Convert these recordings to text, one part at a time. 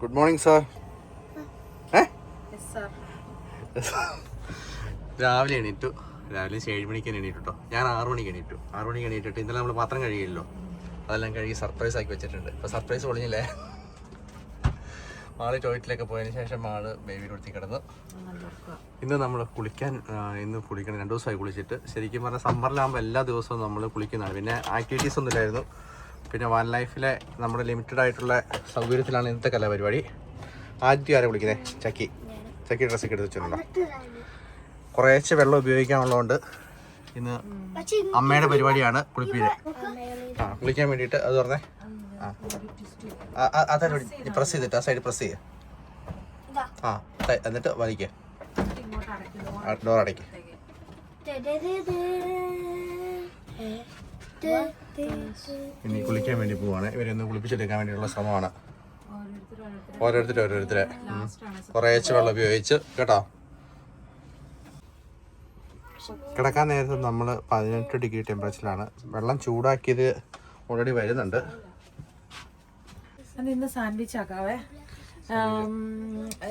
Good morning sir. രാവിലെ എണീറ്റു. രാവിലെ 7 മണിക്ക് എണീറ്റു കേട്ടോ. ഞാൻ 6 മണിക്ക് എണീറ്റു. 6 മണിക്ക് എണീറ്റിട്ട് ഇന്നലെ നമ്മൾ പാത്രം കഴിയില്ലല്ലോ, അതെല്ലാം കഴുകി സർപ്രൈസ് ആക്കി വെച്ചിട്ടുണ്ട്. ഇപ്പോൾ സർപ്രൈസ് പൊളിഞ്ഞില്ലേ? മാള് ടോയ്ലറ്റിലൊക്കെ പോയതിന് ശേഷം മാള് ബേബിയുടെ അടുത്ത് കിടന്ന്. ഇന്ന് നമ്മൾ കുളിക്കണം. 2 ദിവസമായി കുളിച്ചിട്ട്. ശരിക്കും പറഞ്ഞാൽ സമ്മറിലാകുമ്പോൾ എല്ലാ ദിവസവും നമ്മൾ കുളിക്കുന്നതാണ്. പിന്നെ ആക്ടിവിറ്റീസ് ഒന്നും ഇല്ലായിരുന്നു. പിന്നെ വൺ ലൈഫിലെ നമ്മുടെ ലിമിറ്റഡ് ആയിട്ടുള്ള സൗകര്യത്തിലാണ് ഇന്നത്തെ കലാപരിപാടി. ആദ്യം ആരെ കുളിക്കുന്നത്? ചക്കി ഡ്രസ്സൊക്കെ എടുത്ത് വെച്ചിട്ടുണ്ടോ? കുറേശ്ശെ വെള്ളം ഉപയോഗിക്കാനുള്ളതുകൊണ്ട് ഇന്ന് അമ്മയുടെ പരിപാടിയാണ് കുളിപ്പീര്. കുളിക്കാൻ വേണ്ടിയിട്ട് അത് പറഞ്ഞേ. അതല്ല, പ്രസ് ചെയ്തിട്ട് ആ സൈഡ് പ്രസ് ചെയ്യുക. എന്നിട്ട് വലിക്കുക, ഡോർ അടയ്ക്കുക. ഇനി കുളിക്കാൻ വേണ്ടി പോവാണ്. ഇവരൊന്ന് കുളിപ്പിച്ചെടുക്കാൻ വേണ്ടിയുള്ള ശ്രമമാണ്. ഓരോരുത്തരെ കുറേശ്ശെ വെള്ളം ഉപയോഗിച്ച് കേട്ടോ. കിടക്കാൻ നേരത്ത് നമ്മൾ 18 ഡിഗ്രി ടെമ്പറേച്ചറിലാണ്. വെള്ളം ചൂടാക്കിയത് ഓൾറെഡി വരുന്നുണ്ട്. ഇന്ന് സാൻഡ്വിച്ച് ആക്കാവേ.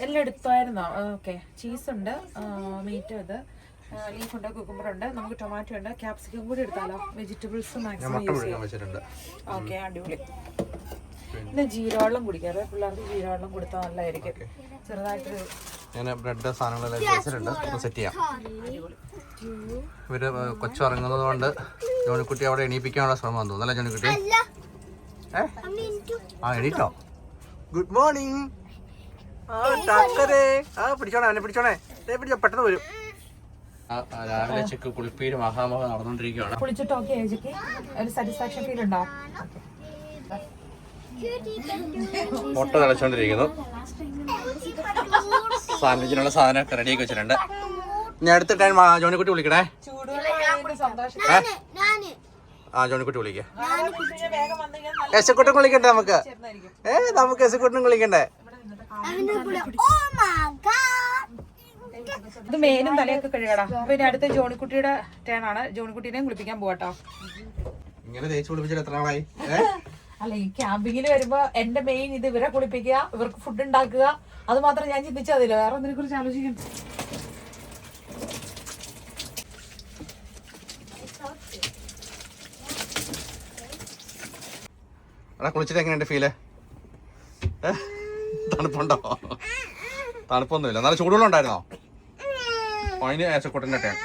എല്ലാം എടുത്തായിരുന്നോ? ഓക്കെ. ചീസുണ്ട്, മീറ്റ് ഉണ്ട്, ലീഫുണ്ട്, കുക്കുമ്പറുണ്ട്, നമുക്ക് ടൊമാറ്റോ ഉണ്ട്, ക്യാപ്സിക്കം കൂടി എടുത്താലോ? വെജിറ്റബിൾസ് മാക്സിമം യൂസ് ചെയ്യാം. ഓക്കെ, അടിപൊളി. പിന്നെ ജീരവെള്ളം കുടിക്കാറ്. പിള്ളേർക്ക് ജീരവെള്ളം കൊടുത്താൽ നല്ലതായിരിക്കും. ചെറുതായിട്ട് ഞാൻ ബ്രെഡ് സാധനങ്ങളെല്ലാം വെച്ചിട്ടുണ്ട്. സെറ്റ് ചെയ്യാം. ഇവര് കൊച്ചു ഇറങ്ങുന്നത് കൊണ്ട് ജോണിക്കുട്ടി അവിടെ എണീപ്പിക്കാനുള്ള ശ്രമം തോന്നുന്നു അല്ലേ ജോണിക്കുട്ടി? എണീറ്റോ? Good morning. പിടിച്ചോണേ, അവനെ പിടിച്ചോണേ. പിടിച്ചോ, പെട്ടെന്ന് വരും. രാവിലെ ചെക്ക് കുളിപ്പീര് മഹാമഹ നടന്നുകൊണ്ടിരിക്കുകയാണ്. കുളിച്ചിട്ട് ഓക്കെ ചേച്ചിക്ക് ഒരു സാറ്റിസ്ഫാക്ഷൻ ഫീൽ ഉണ്ടോ? മുട്ട തിളച്ചോണ്ടിരിക്കുന്നു. സാൻഡ്വിച്ചിനുള്ള സാധനമൊക്കെ റെഡിയാക്കി വെച്ചിട്ടുണ്ട്. ഞാൻ അടുത്ത ടൈം ജോണിക്കുട്ടി വിളിക്കണേ. ജോണിക്കുട്ടി വിളിക്കേ. എസക്കുട്ടൻ വിളിക്കണ്ടേ? നമുക്ക് എസക്കുട്ടനും വിളിക്കണ്ടേ? ഇത് മേലും തലയൊക്കെ കഴുകടാ. പിന്നെ അടുത്ത ജോണിക്കുട്ടിയുടെ ടേൺ ആണ്. ജോണിക്കുട്ടീനെയും കുളിപ്പിക്കാൻ പോവാട്ടോ. ഇങ്ങനെ തേച്ച് കുളിപ്പിച്ചിട്ട് എത്ര നാളായി? അല്ല, ഈ ക്യാമ്പിങ്ങിന് വരുമ്പോ എന്റെ മെയിൻ ഇത് ഇവരെ കുളിപ്പിക്കുക, ഇവർക്ക് ഫുഡ് ഉണ്ടാക്കുക. അത് മാത്രം ഞാൻ ചിന്തിച്ചതില്ല, വേറെ ഒന്നിനെ കുറിച്ച് ആലോചിക്കണം. കുളിച്ചിട്ട് എങ്ങനെയുണ്ട് ഫീല്? തണുപ്പുണ്ടോ? തണുപ്പൊന്നുമില്ല. നല്ല ചൂടുവെള്ളം ഉണ്ടായിരുന്നോ? അതിന് ഏച്ചക്കുട്ടൻ്റെ ടേൺ.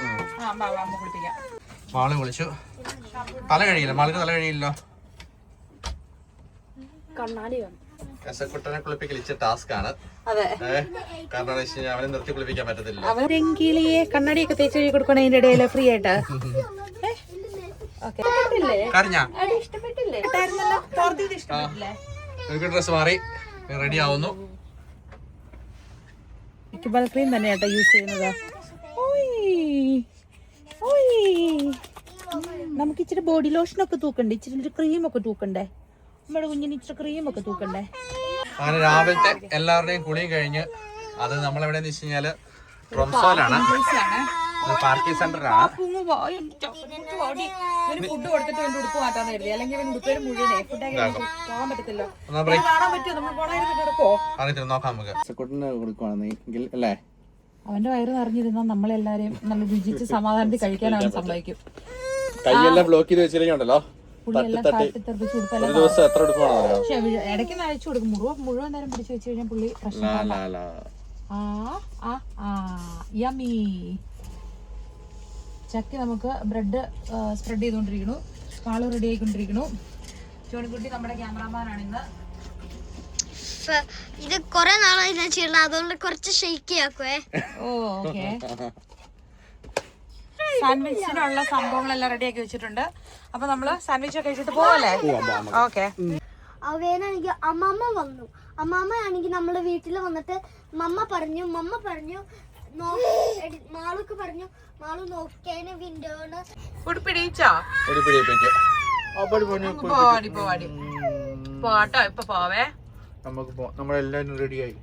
മാള് വിളിച്ചു. തല കഴിയില്ല, മാളിന് തല കഴിയില്ലോ. ഏച്ചക്കുട്ടനെ കുളിപ്പിക്കൽ ഇച്ചിരി ടാസ്ക് ആണ്. കാരണം അവനെ നിർത്തി കുളിപ്പിക്കാൻ പറ്റത്തില്ല. അവരെങ്കിലിയെ കണ്ണാടിയൊക്കെ തേച്ച് കഴുകി കൊടുക്കണം അതിന്റെ ഇടയില് ഫ്രീ ആയിട്ട്. ഡ്രസ് മാറി റെഡി ആവുന്നു. ക്രീം തന്നെ കേട്ടോ യൂസ് ചെയ്യുന്നത്. നമുക്ക് ഇച്ചിരി ബോഡി ലോഷനൊക്കെ തൂക്കണ്ടേ? ഇച്ചിരി ക്രീമൊക്കെ തൂക്കണ്ടേ? നമ്മുടെ കുഞ്ഞിന് ഇച്ചിരി ക്രീമൊക്കെ തൂക്കണ്ടേ? അങ്ങനെ രാവിലത്തെ എല്ലാവരുടെയും കുളിയും കഴിഞ്ഞ് അത് നമ്മളെവിടെയെന്ന് വെച്ച് കഴിഞ്ഞാല് റംസോലാണ്, പാർക്കിംഗ് സെന്ററിലാണ്. ഫുഡ് കൊടുത്തിട്ട് എന്റെ ഉടുപ്പ് മാറ്റാൻ കരുതി, അല്ലെങ്കിൽ ഉടുപ്പേര് മുഴുവനെ ഫുഡ് പോകാൻ പറ്റത്തില്ലോ. നോക്കാം നമുക്ക് അല്ലേ. അവന്റെ വയറ് നിറഞ്ഞിരുന്നാ നമ്മളെല്ലാരെയും നല്ല രുചിച്ച് സമാധാനത്തിൽ കഴിക്കാൻ അവൻ സമ്മതിക്കും. കൈയെല്ലാം ബ്ലോക്ക് ചെയ്ത് വെച്ചിട്ടുണ്ടല്ലോ. ഇടയ്ക്ക് അയച്ചു കൊടുക്കും. മുഴുവൻ നേരം പിടിച്ചു വെച്ച് കഴിഞ്ഞാൽ പുള്ളി പ്രശ്നം. യമി ചക്കി നമുക്ക് ബ്രെഡ് സ്പ്രെഡ് ചെയ്തുകൊണ്ടിരിക്കുന്നു. പാള് റെഡി ആയിക്കൊണ്ടിരിക്കുന്നു. ജോണിക്കുട്ടി നമ്മുടെ ക്യാമറാമാനാണ് ഇന്ന്. ഇത് കൊറേ നാളായി ഞാൻ ചെയ്യണം, അതുകൊണ്ട് കുറച്ച് ഷെയ്ക്ക് ആക്കുവേ. ഓക്കെ. സാൻഡ്വിച്ചിനുള്ള സംഭവങ്ങളെല്ലാം റെഡി ആക്കി വെച്ചിട്ടുണ്ട്. അപ്പൊ നമ്മള് സാൻഡ്വിച്ച് ഒക്കെ കഴിച്ചിട്ട് പോവല്ലേ? ഓക്കെ. അവനാണെങ്കിൽ അമ്മമ്മ വന്നു. അമ്മമ്മ ആണെങ്കിൽ നമ്മളെ വീട്ടിൽ വന്നിട്ട് മമ്മ പറഞ്ഞു മാളൊക്കെ പറഞ്ഞു മാള് നോക്കിയതിന് വിൻഡോണ് ഉടുപ്പിടിച്ചോ? പോട്ടോ. ഇപ്പൊ പോവേ. നമ്മളെല്ലാരും റെഡിയായി.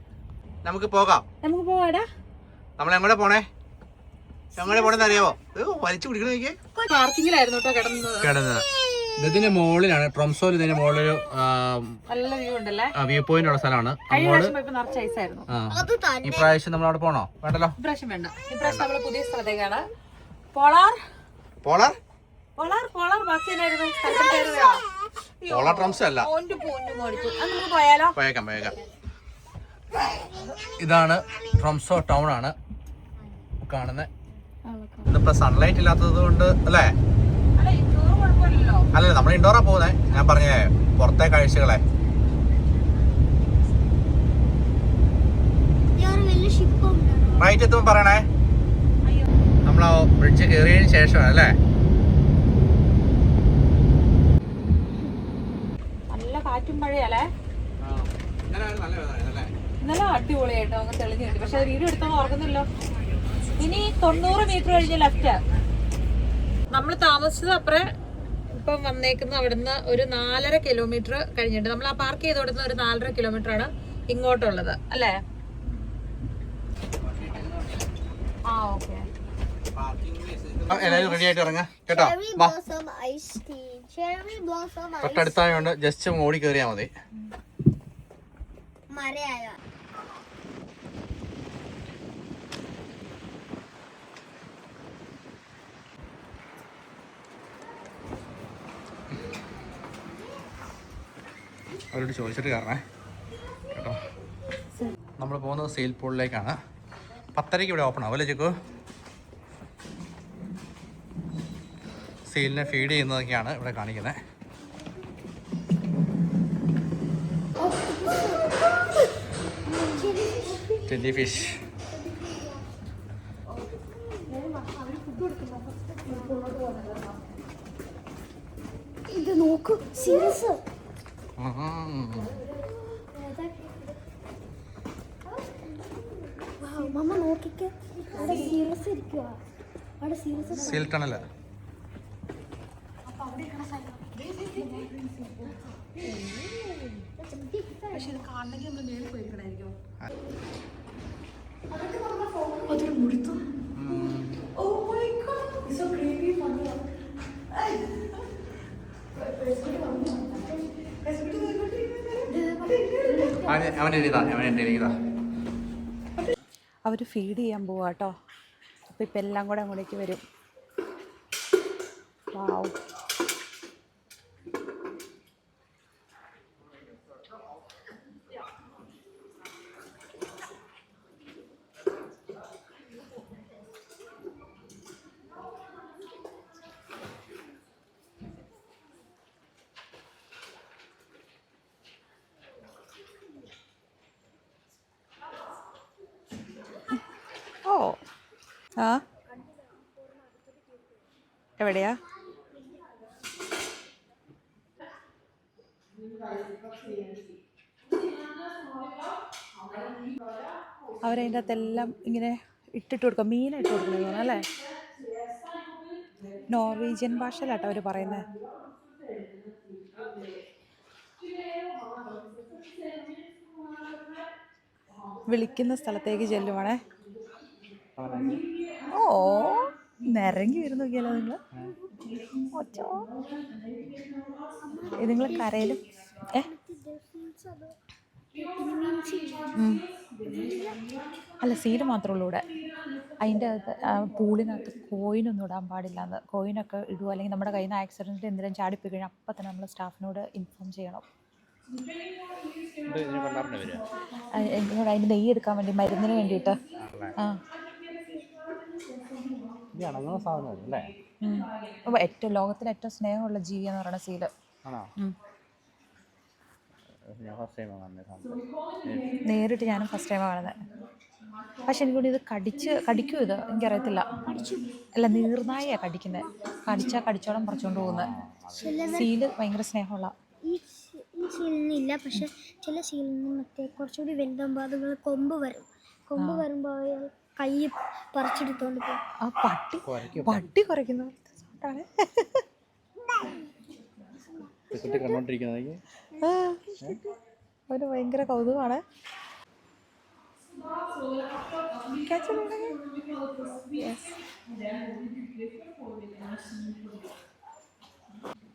നമുക്ക് പോകാം. നമുക്ക് പോവാടാ. നമ്മളെങ്ങോട്ട് പോണേ? എങ്ങനെ പോണെന്ന് അറിയാവോ? വലിച്ചു കുടിക്കണ പാർക്കിങ്ങിലായിരുന്നു കേട്ടോ കിടന്നത്. ഇതിന്റെ മുകളിലാണ് ട്രോംസോയിൽ ഇതിന്റെ മുകളിലൊരു നല്ല വ്യൂ ഉണ്ടല്ലേ. വ്യൂ പോയിന്റ് ഉള്ള സ്ഥലമാണ്. നിറച്ച് ഐസായിരുന്നു. ഈ പ്രാവശ്യം നമ്മൾ അവിടെ പോണോ? വേണ്ടല്ലോ, ഇപ്രാവശ്യം വേണ്ട. ഇപ്രാവശ്യം നമ്മള് പുതിയ സ്ഥലത്തേക്കാണ്. പോളാർ പോളാർ പോളാർ പോളാർ ബാക്കി പോളാർ ട്രോംസോ അല്ല. പോയാലോ? പോയേക്കാം. ഇതാണ് ട്രോംസോ ടൗൺ ആണ് കാണുന്നത്. ഇന്നിപ്പോ സൺലൈറ്റ് ഇല്ലാത്തത് കൊണ്ട് അല്ലേ? അല്ല, നമ്മൾ ഇൻഡോറാ പോകുന്നേ. ഞാൻ പറഞ്ഞേ പുറത്തെ കാഴ്ചകളെ. റൈറ്റ് എത്തുമ്പോ പറയണേ. നമ്മൾ ബ്രിഡ്ജ് കയറിയതിന് ശേഷമാണ് അല്ലേ? നല്ല കാറ്റും മഴയല്ലേ? ഇന്നലെ അടിപൊളിയായിട്ടോ അങ്ങ് തെളിഞ്ഞു കിട്ടി. പക്ഷെ വീഡിയോ എടുത്താൽ ഓർക്കുന്നില്ലോ. ഇനി 90 മീറ്റർ കഴിഞ്ഞ ലെഫ്റ്റ്. നമ്മൾ താമസിച്ചത് അപ്പുറം ഇപ്പം വന്നേക്കുന്ന അവിടുന്ന് ഒരു 4.5 കിലോമീറ്റർ കഴിഞ്ഞിട്ട് നമ്മൾ ആ പാർക്ക് ചെയ്ത് കൊടുക്കുന്ന ഒരു 4.5 കിലോമീറ്റർ ആണ് ഇങ്ങോട്ടുള്ളത് അല്ലേ? ആ ഓക്കെ. എല്ലാവരും റെഡി ആയിട്ട് ഇറങ്ങാം കേട്ടോ. തൊട്ടടുത്തായോണ്ട് ജസ്റ്റ് ഓടി കയറിയാ മതി. അവരോട് ചോദിച്ചിട്ട് കയറണേ കേട്ടോ. നമ്മൾ പോകുന്നത് സെയിൽ പൂളിലേക്കാണ്. 10:30 ഇവിടെ ഓപ്പൺ ആവും അല്ലേ ചെക്കു? സെയിലിനെ ഫീഡ് ചെയ്യുന്നതൊക്കെയാണ് ഇവിടെ കാണിക്കുന്നത്. Jelly fish. ഇത് നോക്കൂ, സീരിയസ്. മമ്മ നോക്കിക്കേ, അവിടെ സീരിയസ് ഇരിക്കുക. അവിടെ സീരിയസ് സീൽ ടണൽ. പക്ഷെ ഇത് കാണണമെങ്കിൽ നമ്മൾ നേരെ പോയിരിക്കണായിരിക്കും. അവര് ഫീഡ് ചെയ്യാൻ പോവാ കേട്ടോ. അപ്പൊ ഇപ്പൊ എല്ലാം കൂടെ അങ്ങോട്ടേക്ക് വരും. വാവ്. ഓ ആ എവിടെയാ? അവരതിൻ്റെ അകത്തെല്ലാം ഇങ്ങനെ ഇട്ടിട്ട് കൊടുക്കുക. മീനായിട്ട് കൊടുക്കുന്നത് അല്ലേ? നോർവീജിയൻ ഭാഷയിലാട്ടോ അവർ പറയുന്നത്. വിളിക്കുന്ന സ്ഥലത്തേക്ക് ചെല്ലുവാണേ. ഓ നിരങ്ങി വരുന്നു നോക്കിയാലോ നിങ്ങൾ. ഇത് നിങ്ങൾ കരയിലും അല്ല സീഡ് മാത്രമേ ഉള്ളൂ ഇവിടെ. അതിൻ്റെ അകത്ത് പൂളിനകത്ത് കോയിനൊന്നും ഇടാൻ പാടില്ല. കോയിനൊക്കെ ഇടുക അല്ലെങ്കിൽ നമ്മുടെ കയ്യിൽ നിന്ന് ആക്സിഡൻറ്റ് എന്തെങ്കിലും ചാടിപ്പോയി കഴിഞ്ഞാൽ അപ്പം തന്നെ നമ്മൾ സ്റ്റാഫിനോട് ഇൻഫോം ചെയ്യണം. എന്നോട് അതിൻ്റെ നെയ്യ് എടുക്കാൻ വേണ്ടി, മരുന്നിന് വേണ്ടിയിട്ട്. ആ ഏറ്റവും ലോകത്തിലെ ഏറ്റവും സ്നേഹമുള്ള ജീവിയെന്ന് പറയുന്ന സീല്. നേരിട്ട് ഞാനും ഫസ്റ്റ് ടൈമാണ് കാണുന്നത്. പക്ഷെ എനിക്കൂടി ഇത് കടിക്കും. ഇത് എനിക്കറിയത്തില്ല. അല്ല, നീർനായയാണ് കടിക്കുന്നത്. കടിച്ചോളം പറിച്ചോണ്ട് പോകുന്നത്. സീല് ഭയങ്കര സ്നേഹമുള്ള. ഈ സീലിനില്ല, പക്ഷെ ചില സീലിന് മറ്റേ കുറച്ചുകൂടി വലുതാകുമ്പോൾ അതുങ്ങൾ കൊമ്പ് വരുമ്പോൾ കൈ പറിച്ചെടുത്തോണ്ട് പോകും. ആ പട്ടി കുറയ്ക്കുന്ന അവന് ഭയങ്കര കൗതുകമാണ്.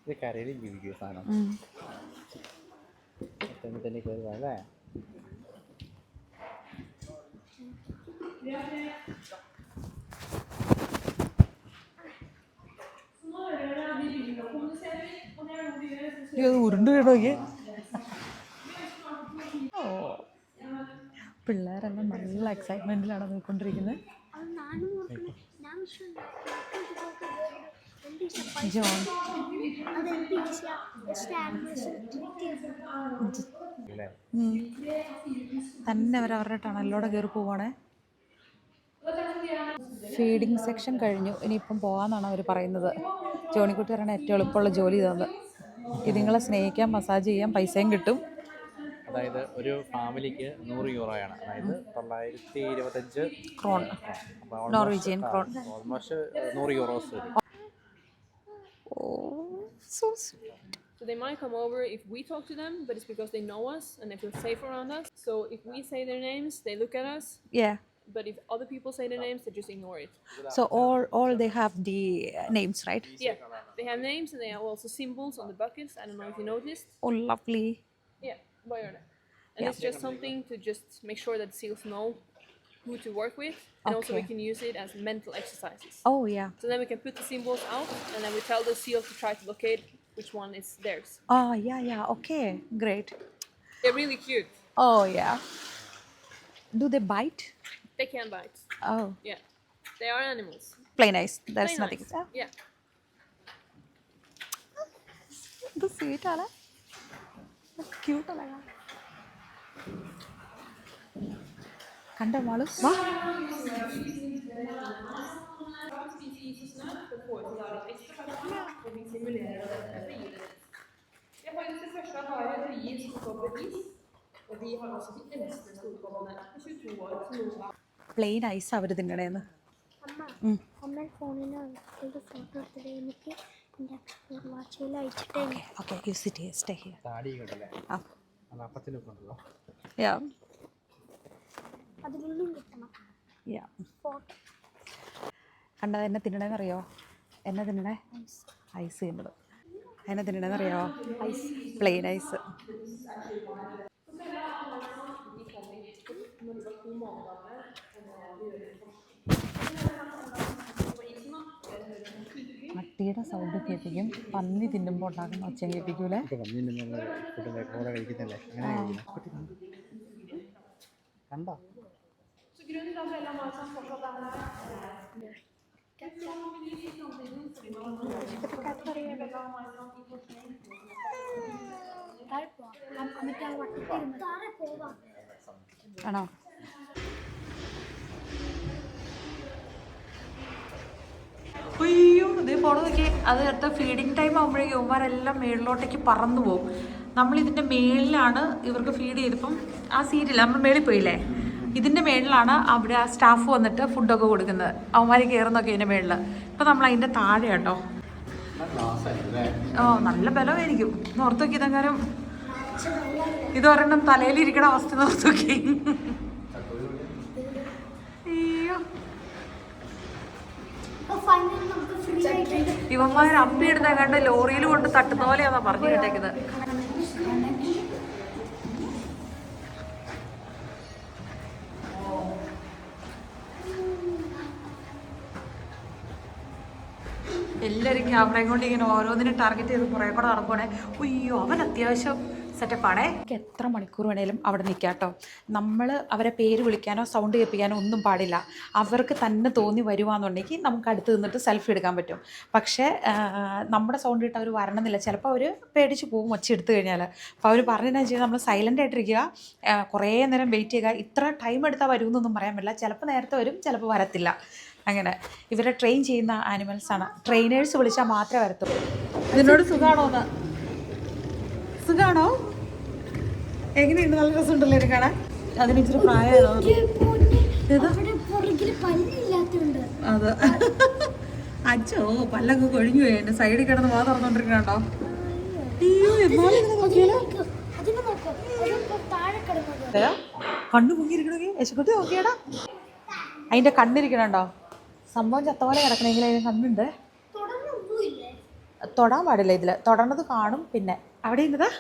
ഇത് കരയിൽ ജീവിക്കുക സാധനം തന്നെ കയറുക അല്ലേ. ഉരുണ്ട് വീണോക്കി. പിള്ളേരെല്ലാം നല്ല എക്സൈറ്റ്മെന്റിലാണ് പോയിക്കൊണ്ടിരിക്കുന്നത്. ജോൺ തന്നെ അവരവരുടെ ടണലിലൂടെ കയറി പോവാണേ. ഫീഡിങ് സെക്ഷൻ കഴിഞ്ഞു, ഇനിയിപ്പം പോകാമെന്നാണ് അവർ പറയുന്നത്. ജോണിക്കുട്ടി പറയണ ഏറ്റവും എളുപ്പമുള്ള ജോലി ഇതാണ്. ഇതുങ്ങളെ സ്നേഹിക്കാം, മസാജ് ചെയ്യാം, പൈസയും കിട്ടും. അതായത് ഒരു ഫാമിലിക്ക് 100 യൂറോയാണ്, അതായത് 925 ക്രോൺ, നോർവീജിയൻ ക്രോൺ. ഓൾമോസ്റ്റ് 100 യൂറോസ് വരും. So sweet. So they might come over if we talk to them, but it's because they know us and they feel safe around us. So if we say their names, they look at us. Yeah. But if other people say their names, they just ignore it. So all they have the names, right? Yeah, they have names and they have also symbols on the buckets. I don't know if you noticed. Oh, lovely. Yeah, Bayern. And it's just something to just make sure that seals know who to work with, and also we can use it as mental exercises. Oh yeah. So then we can put the symbols out, and then we tell the seal to try to locate which one is theirs. Oh yeah. Okay, great. They're really cute. Oh yeah. Do they bite? They can bite. Oh. Yeah, they are animals. Play nice. There's Play nothing. nice. Yeah. The sweet ala. Cute ala. കണ്ട മാളു വാ. Plain ice അവർ തിന്നണേന്ന്. അമ്മ ഫോണിൽ photo എടുത്തിട്ട് എനിക്ക് എൻ്റെ വാച്ചിൽ അയച്ചിട്ടേ. Okay you sit here, stay here. താടി കണ്ടല്ലേ, ആ അത് അപ്പത്തിനൊക്കെ ഉണ്ടല്ലോ. യാ അതിലൊന്നും കിട്ടണം. യാ കണ്ടത് എന്നെ തിന്നണേന്ന് അറിയോ? എന്നെ തിന്നണേ ഐസ് തിന്നത്. എന്നെ തിന്നണേന്ന് അറിയോ? Ice, plain ice. പട്ടിയുടെ സൗണ്ട് കേൾപ്പിക്കും, പന്നി തിന്നുമ്പോൾ ഉണ്ടാക്കുന്ന ഒച്ച കേൾപ്പിക്കൂലേ? കണ്ടോ? ആണോ? അയ്യോ ഇതേ പോണ നോക്കിയേ. അത് അടുത്ത ഫീഡിങ് ടൈം ആകുമ്പോഴേക്കും ഇവന്മാരെല്ലാം മേളിലോട്ടേക്ക് പറന്നു പോകും. നമ്മളിതിൻ്റെ മേളിലാണ് ഇവർക്ക് ഫീഡ് ചെയ്തപ്പം ആ സീറ്റില്ല, നമ്മൾ മേളിൽ പോയില്ലേ, ഇതിൻ്റെ മേളിലാണ് അവിടെ ആ സ്റ്റാഫ് വന്നിട്ട് ഫുഡൊക്കെ കൊടുക്കുന്നത്. അവന്മാർ കയറുന്നൊക്കെ ഇതിൻ്റെ മേളിൽ. ഇപ്പം നമ്മൾ അതിൻ്റെ താഴെ കേട്ടോ. നല്ല ബലമായിരിക്കും. ഓർത്ത് നോക്കി ഇതെങ്ങാനും ഇത് ഒരെണ്ണം തലയിലിരിക്കണ അവസ്ഥ ഓർത്ത് നോക്കി. അയ്യോ ഇവന്മാർ അപ്പിയിടുന്ന കണ്ട് ലോറിയിൽ കൊണ്ട് തട്ടുന്ന പോലെയാണോ പറഞ്ഞു കേട്ടേക്കുന്നത്. എല്ലാവരും ക്യാമറയും കൊണ്ട് ഇങ്ങനെ ഓരോന്നിനും ടാർഗറ്റ് ചെയ്ത് പുറകെ കൂടെ നടക്കുവാണേ. അയ്യോ അവൻ അത്യാവശ്യം സെറ്റപ്പാണേ. എത്ര മണിക്കൂർ വേണേലും അവിടെ നിൽക്കാം കേട്ടോ. നമ്മൾ അവരെ പേര് വിളിക്കാനോ സൗണ്ട് കേൾപ്പിക്കാനോ ഒന്നും പാടില്ല. അവർക്ക് തന്നെ തോന്നി വരുവാന്നുണ്ടെങ്കിൽ നമുക്ക് അടുത്ത് നിന്നിട്ട് സെൽഫി എടുക്കാൻ പറ്റും. പക്ഷേ നമ്മുടെ സൗണ്ട് ഇട്ട് അവർ വരണമെന്നില്ല. ചിലപ്പോൾ അവർ പേടിച്ച് പോകും ഒച്ച എടുത്തു കഴിഞ്ഞാൽ. അപ്പോൾ അവർ പറഞ്ഞതെന്നു വെച്ചാൽ നമ്മൾ സൈലൻ്റ് ആയിട്ടിരിക്കുക, കുറേ നേരം വെയിറ്റ് ചെയ്യുക. ഇത്ര ടൈം എടുത്താൽ വരുമെന്നൊന്നും പറയാൻ പറ്റില്ല. ചിലപ്പോൾ നേരത്തെ വരും, ചിലപ്പോൾ വരത്തില്ല. അങ്ങനെ ഇവരെ ട്രെയിൻ ചെയ്യുന്ന ആനിമൽസാണ്. ട്രെയിനേഴ്സ് വിളിച്ചാൽ മാത്രമേ വരത്തുള്ളൂ. ഇതിനോട് സുഖമാണോന്ന്? സുഖമാണോ? എങ്ങനെയുണ്ട്? നല്ല രസമുണ്ടല്ലോ ഇത് കാണാൻ. അതിന് ഇച്ചിരി പ്രായമാണോ? അത് അച്ഛോ പല്ലൊക്കെ കൊഴിഞ്ഞു പോയി. എൻ്റെ സൈഡിൽ കിടന്ന് വാ തുറന്നോണ്ടിരിക്കണോ? കണ്ണു പൊങ്ങിയിരിക്കണേ. യശക്കുട്ടി നോക്കിയാടാ, അതിൻ്റെ കണ്ണിരിക്കണുണ്ടോ? സംഭവം ചത്ത പോലെ കിടക്കണമെങ്കിൽ അതിന് കണ്ണുണ്ട്. തൊടാൻ പാടില്ല ഇതിൽ, തൊടണത് കാണും. പിന്നെ അവിടെ എന്നതാ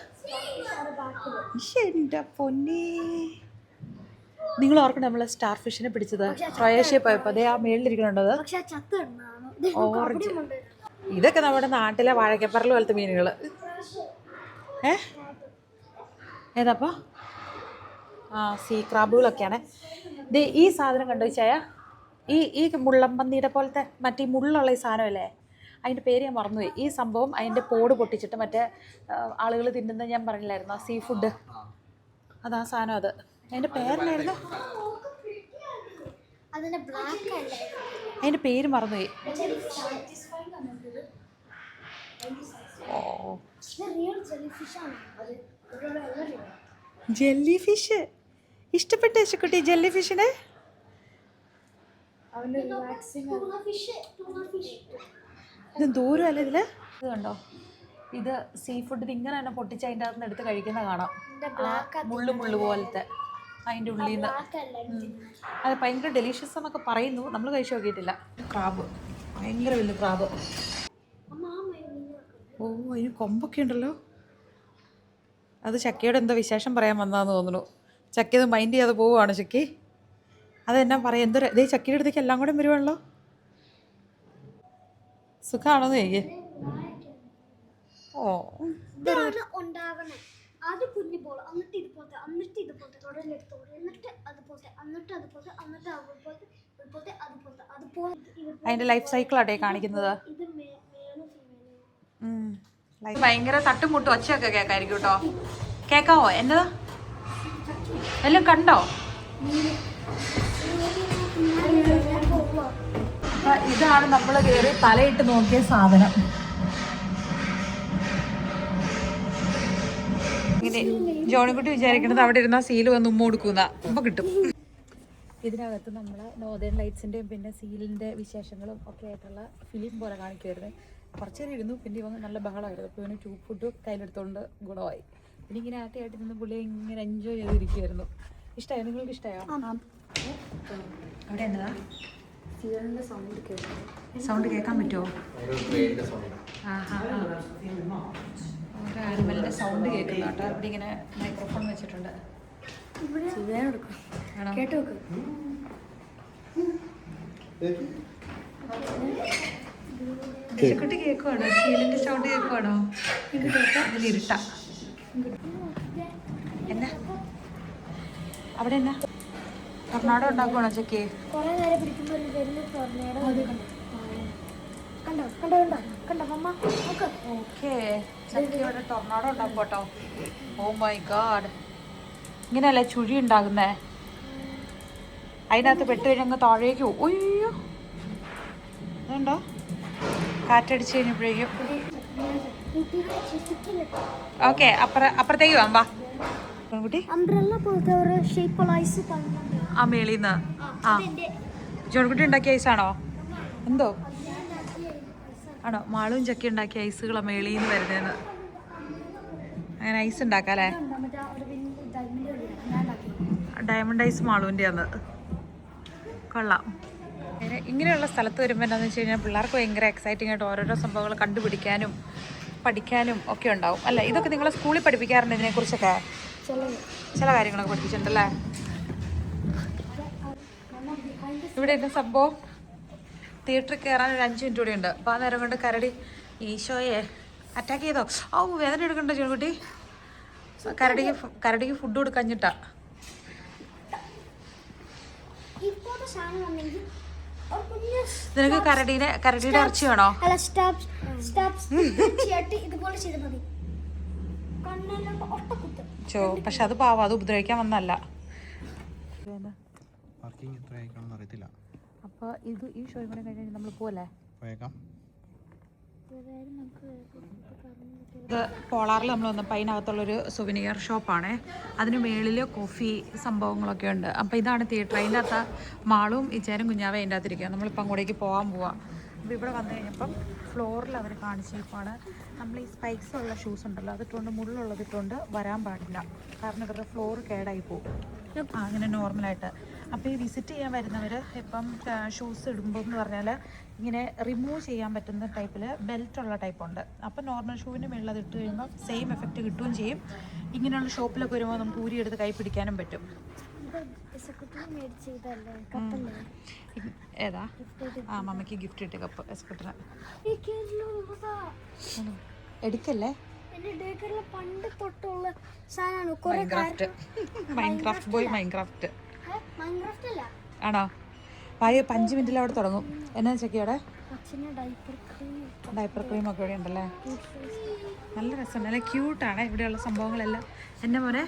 എൻ്റെ പൊന്നേ, നിങ്ങൾ ഓർക്കണം നമ്മൾ സ്റ്റാർ ഫിഷിനെ പിടിച്ചത് ക്രൊയേഷ്യ പോയപ്പോൾ? അതേ ആ മേളിലിരിക്കണുണ്ടത് ഓറഞ്ച്. ഇതൊക്കെ നമ്മുടെ നാട്ടിലെ വാഴക്കപ്പറൽ പോലത്തെ മീനുകൾ. ഏതാപ്പോൾ സീ ക്രാബുകളൊക്കെയാണ്. ഇത് ഈ സാധനം കണ്ടു വെച്ചായ ഈ മുള്ളമ്പന്നിയുടെ പോലത്തെ മറ്റേ മുള്ളുള്ള ഈ സാധനമല്ലേ, അതിൻ്റെ പേര് ഞാൻ മറന്നുപോയി. ഈ സംഭവം അതിൻ്റെ പോട് പൊട്ടിച്ചിട്ട് മറ്റേ ആളുകൾ തിന്നുന്ന ഞാൻ പറഞ്ഞില്ലായിരുന്നു, സീ ഫുഡ്, അതാ സാധനം. അത് അതിൻ്റെ പേരെന്നായിരുന്നു, അതിൻ്റെ പേര് മറന്നുപോയി. ഓ, ജെല്ലി ഫിഷ് ഇഷ്ടപ്പെട്ട കുട്ടി, ജെല്ലി ഫിഷിനെ. ഇത് ദൂരം അല്ലേ ഇതില്? ഇത് കണ്ടോ, ഇത് സീ ഫുഡ്. ഇത് ഇങ്ങനെ തന്നെ പൊട്ടിച്ച് അതിൻ്റെ അകത്ത് നിന്ന് എടുത്ത് കഴിക്കുന്ന കാണാം. മുള്ളു പോലത്തെ അതിൻ്റെ ഉള്ളിൽ നിന്ന്. അത് ഭയങ്കര ഡെലീഷ്യസ് എന്നൊക്കെ പറയുന്നു, നമ്മൾ കഴിച്ചു നോക്കിയിട്ടില്ല. ക്രാബ്, ഭയങ്കര വലിയ ക്രാബ്. ഓ, അതിന് കൊമ്പൊക്കെ ഉണ്ടല്ലോ. അത് ചക്കയുടെ എന്തോ വിശേഷം പറയാൻ വന്നതാന്ന് തോന്നുന്നു. ചക്ക ഇത് മൈൻഡ് ചെയ്യാതെ പോവുകയാണ് ചക്കി. അതെന്നാ പറയാം, എന്തൊരു ഇതേ ചക്കയുടെ അടുത്തേക്ക് എല്ലാം കൂടെ വരുവാണല്ലോ. സുഖമാണോന്ന് ചോദിക്കേ. ഓ, അതിന്റെ ലൈഫ് സൈക്കിളാട്ടെ കാണിക്കുന്നത്. ഭയങ്കര തട്ടുമുട്ടും ഒച്ചയൊക്കെ കേൾക്കായിരിക്കും കേട്ടോ. കേൾക്കാവോ? എന്നതാ എല്ലാം കണ്ടോ? അപ്പൊ ഇതാണ് നമ്മൾ കയറി തലയിട്ട് നോക്കിയ സാധനം. ഇങ്ങനെ ജോണിക്കുട്ടി വിചാരിക്കണത് അവിടെ ഇരുന്ന സീല് വന്ന് ഉമ്മ കൊടുക്കുന്ന ഉമ്മ കിട്ടും. ഇതിനകത്ത് നമ്മൾ നോർത്തേൺ ലൈറ്റ്സിൻ്റെയും പിന്നെ സീലിൻ്റെ വിശേഷങ്ങളും ഒക്കെ ആയിട്ടുള്ള ഫിലിം പോലെ കാണിക്കുമായിരുന്നു. കുറച്ച് നേരം ഇരുന്നു, പിന്നെ ഇവന്ന് നല്ല ബഹളമായിരുന്നു. അപ്പോൾ ഇവന് ട്യൂബ് ഫുഡ് കയ്യിലെടുത്തുകൊണ്ട് ഗുണമായി. പിന്നെ ഇങ്ങനെ ആട്ടി നിന്ന് പുള്ളി ഇങ്ങനെ എൻജോയ് ചെയ്തിരിക്കുമായിരുന്നു. ഇഷ്ടമായോ? നിങ്ങൾക്ക് ഇഷ്ടമായോ? അവിടെ എന്നതാ സൗണ്ട് കേൾക്കാൻ പറ്റുമോ? ഒരു ആനിമലിൻ്റെ സൗണ്ട് കേൾക്കുന്ന കേട്ടോ. ഇവിടെ ഇങ്ങനെ മൈക്രോഫോൺ വെച്ചിട്ടുണ്ട്. കുട്ടി കേൾക്കുവാണോ? സീലിൻ്റെ സൗണ്ട് കേൾക്കുവാണോ? ഇതിലിരുട്ട എന്നാ അവിടെ എന്നാ ടൊർണാഡോ ഉണ്ടാക്കുവാണോ ചക്കേ? ഓക്കെ, ചക്കയോടെ ടൊർണാഡോ ഉണ്ടാക്കും കേട്ടോ. ഓ മൈ ഗാഡ്, ഇങ്ങനെയല്ലേ ചുഴി ഉണ്ടാകുന്നേ? അതിനകത്ത് പെട്ട് കഴിഞ്ഞങ്ങ് താഴേക്ക് പോകും. ഒയ്യോ, അതുണ്ടോ കാറ്റടിച്ച് കഴിഞ്ഞപ്പോഴേക്കും. ഓക്കെ, അപ്പുറത്തേക്ക് വാ കുട്ടി. ആ മേളിന്ന് ആ ജോൺകുട്ടി ഉണ്ടാക്കിയ ഐസാണോ എന്തോ? ആണോ? മാളും ചക്കി ഉണ്ടാക്കിയ ഐസുകളാ മേളിന്ന് വരുന്നതെന്ന്. അങ്ങനെ ഐസ് ഉണ്ടാക്കാല്ലേ? ഡയമണ്ട് ഐസ് മാളുവിൻ്റെ ആണ്. കൊള്ളാം. ഇങ്ങനെയുള്ള സ്ഥലത്ത് വരുമ്പോൾ എന്താണെന്ന് വെച്ച് കഴിഞ്ഞാൽ പിള്ളേർക്ക് ഭയങ്കര എക്സൈറ്റിംഗ് ആയിട്ട് ഓരോരോ സംഭവങ്ങൾ കണ്ടുപിടിക്കാനും പഠിക്കാനും ഒക്കെ ഉണ്ടാവും അല്ലേ? ഇതൊക്കെ നിങ്ങളെ സ്കൂളിൽ പഠിപ്പിക്കാറുണ്ട് ഇതിനെക്കുറിച്ചൊക്കെ? ചില കാര്യങ്ങളൊക്കെ പഠിപ്പിച്ചിട്ടുണ്ടല്ലേ? ഇവിടെ എന്താ സംഭവം? തിയേറ്ററിൽ കയറാൻ ഒരു 5 മിനിറ്റ് കൂടി ഉണ്ട്. അപ്പോൾ ആ നേരം കൊണ്ട് കരടി ഈശോയെ അറ്റാക്ക് ചെയ്തോ? ഓ, വേദന എടുക്കണ്ടോ ചെറുകുട്ടി? കരടിക്ക് ഫുഡ് കൊടുക്കഞ്ഞിട്ടാ. നിനക്ക് കരടിയുടെ ഇറച്ചി വേണോ? ചോ, പക്ഷെ അത് പാവം, അത് ഉപദ്രവിക്കാൻ വന്നല്ല. അപ്പൊ ഇത് ഈ ഷോ കൂടെ കഴിഞ്ഞാൽ നമ്മൾ പോലെ ഇത് പോളാറിൽ നമ്മൾ വന്നപ്പോൾ അതിനകത്തുള്ളൊരു സുവനിയർ ഷോപ്പാണ്. അതിന് മേളിൽ കോഫി സംഭവങ്ങളൊക്കെ ഉണ്ട്. അപ്പോൾ ഇതാണ് തിയേറ്റർ. അതിൻ്റെ അകത്ത് മാളും ഇച്ചേനും കുഞ്ഞാവേ അതിൻ്റെ അകത്തിരിക്കുക. നമ്മളിപ്പോൾ അങ്ങോട്ടേക്ക് പോകാൻ പോവാം. അപ്പോൾ ഇവിടെ വന്നു കഴിഞ്ഞപ്പം ഫ്ലോറിൽ അവർ കാണിച്ചേപ്പാണ് നമ്മൾ ഈ സ്പൈക്സ് ഉള്ള ഷൂസ് ഉണ്ടല്ലോ, അതിട്ടുകൊണ്ട് മുള്ളുള്ളതിട്ടുകൊണ്ട് വരാൻ പാടില്ല. കാരണം ഇവരുടെ ഫ്ലോർ കേടായി പോകും. അങ്ങനെ നോർമലായിട്ട് അപ്പോൾ ഈ വിസിറ്റ് ചെയ്യാൻ വരുന്നവർ ഇപ്പം ഷൂസ് ഇടുമ്പോൾ എന്ന് പറഞ്ഞാൽ ഇങ്ങനെ റിമൂവ് ചെയ്യാൻ പറ്റുന്ന ടൈപ്പിൽ ബെൽറ്റുള്ള ടൈപ്പുണ്ട്. അപ്പം നോർമൽ ഷൂവിൻ്റെ മുകളിൽ അത് ഇട്ട് കഴിയുമ്പോൾ സെയിം എഫക്റ്റ് കിട്ടുകയും ചെയ്യും. ഇങ്ങനെയുള്ള ഷോപ്പിലൊക്കെ വരുമ്പോൾ നമുക്ക് ഊരിയെടുത്ത് കൈ പിടിക്കാനും പറ്റും. ഏതാ? ആ മമ്മിക്ക് ഗിഫ്റ്റ് കിട്ടിയ കപ്പ് എസ്കുട്ടറിന്. എടുക്കല്ലേ? പണ്ട് തൊട്ടുള്ള സാധനമാണ്. മൈൻക്രാഫ്റ്റ് ബോയ് മൈൻക്രാഫ്റ്റ് ആണോ? വായ 5 മിനിറ്റിൽ അവിടെ തുടങ്ങും. എന്നാ ചെക്കിയോടെ ഡൈപ്പർ ക്രീം ഒക്കെ ഇവിടെ ഉണ്ടല്ലേ? നല്ല രസമുണ്ട്, നല്ല ക്യൂട്ടാണ് ഇവിടെയുള്ള സംഭവങ്ങളെല്ലാം. എന്നെ മോനെ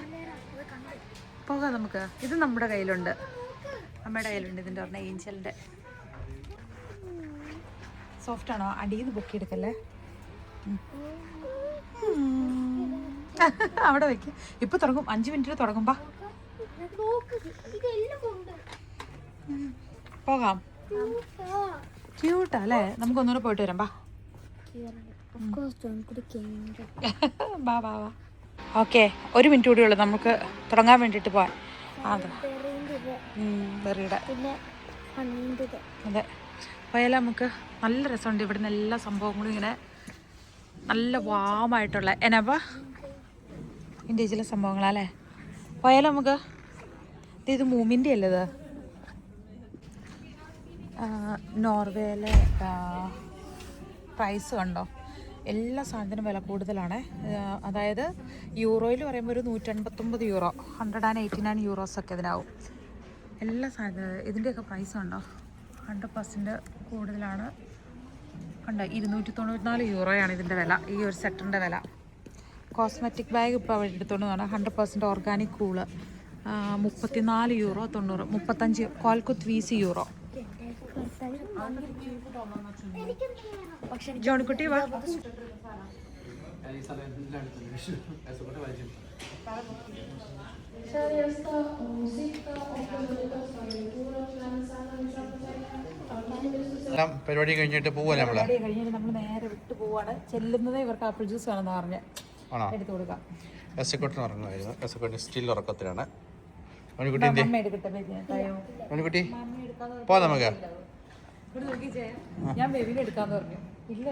പോകാം നമുക്ക്. ഇത് നമ്മുടെ കയ്യിലുണ്ട്, അമ്മയുടെ കയ്യിലുണ്ട്. ഇതിൻ്റെ പറഞ്ഞ ഏഞ്ചലിൻ്റെ സോഫ്റ്റ് ആണോ? അടിയിൽ നിന്ന് പൊക്കിയെടുക്കല്ലേ? അവിടെ വെക്ക്. ഇപ്പൊ തുടങ്ങും, 5 മിനിറ്റിൽ തുടങ്ങുമ്പോ പോകാം. ക്യൂട്ടാ അല്ലേ? നമുക്ക് ഒന്നുകൂടെ പോയിട്ട് വരാം. ബാ ബാ ബാ. ഓക്കെ, 1 മിനിറ്റ് കൂടി ഉള്ളു നമുക്ക് തുടങ്ങാൻ വേണ്ടിയിട്ട് പോവാൻ. അതെ ബെറിയുടെ അതെ പോയാലും നമുക്ക് നല്ല രസമുണ്ട്. ഇവിടുന്ന് എല്ലാ സംഭവങ്ങളും ഇങ്ങനെ നല്ല വാമായിട്ടുള്ള എന്നാ ഇൻഡിവിജ്വൽ സംഭവങ്ങളല്ലേ. പോയാലും നമുക്ക് ഇത് മൂമിൻ്റെ അല്ലേ? ഇത് നോർവേയിലെ പ്രൈസ് കണ്ടോ? എല്ലാ സാധനത്തിനും വില കൂടുതലാണ്. അതായത് യൂറോയിൽ പറയുമ്പോൾ ഒരു 189 യൂറോ, 189 യൂറോസൊക്കെ ഇതിനാവും എല്ലാ സാധനത്തിനും. ഇതിൻ്റെയൊക്കെ പ്രൈസ് കണ്ടോ? 100% കൂടുതലാണ്. കണ്ടോ? 294 യൂറോയാണ് ഇതിൻ്റെ വില, ഈ ഒരു സെറ്ററിൻ്റെ വില. കോസ്മെറ്റിക് ബാഗ് ഇപ്പോൾ അവിടെ എടുത്തോണ്ട് പോകണം. 100% organic cool 34 euro 90, 35 കോൽക്കുത്ത് വീസി euro. Johnykutty വാ. പരിപാടി കഴിഞ്ഞിട്ട് പോവല്ലേ? കഴിഞ്ഞിട്ട് നമ്മൾ നേരെ വിട്ടു പോവാണ്. ചെല്ലുന്നത് ഇവർക്ക് ആപ്പിൾ ജ്യൂസ് വേണമെന്ന് പറഞ്ഞ് എടുത്തു കൊടുക്കാം. എസ്സക്കുട്ടി ഉറങ്ങുമായിരുന്നു. എസ്സക്കുട്ടി സ്റ്റിൽ ഉറക്കത്തിലാണ്. മണിക്കുട്ടി പോ നമുക്ക്. ഞാൻ ബേബിനെ എടുക്കാന്ന് പറഞ്ഞു. ഇല്ല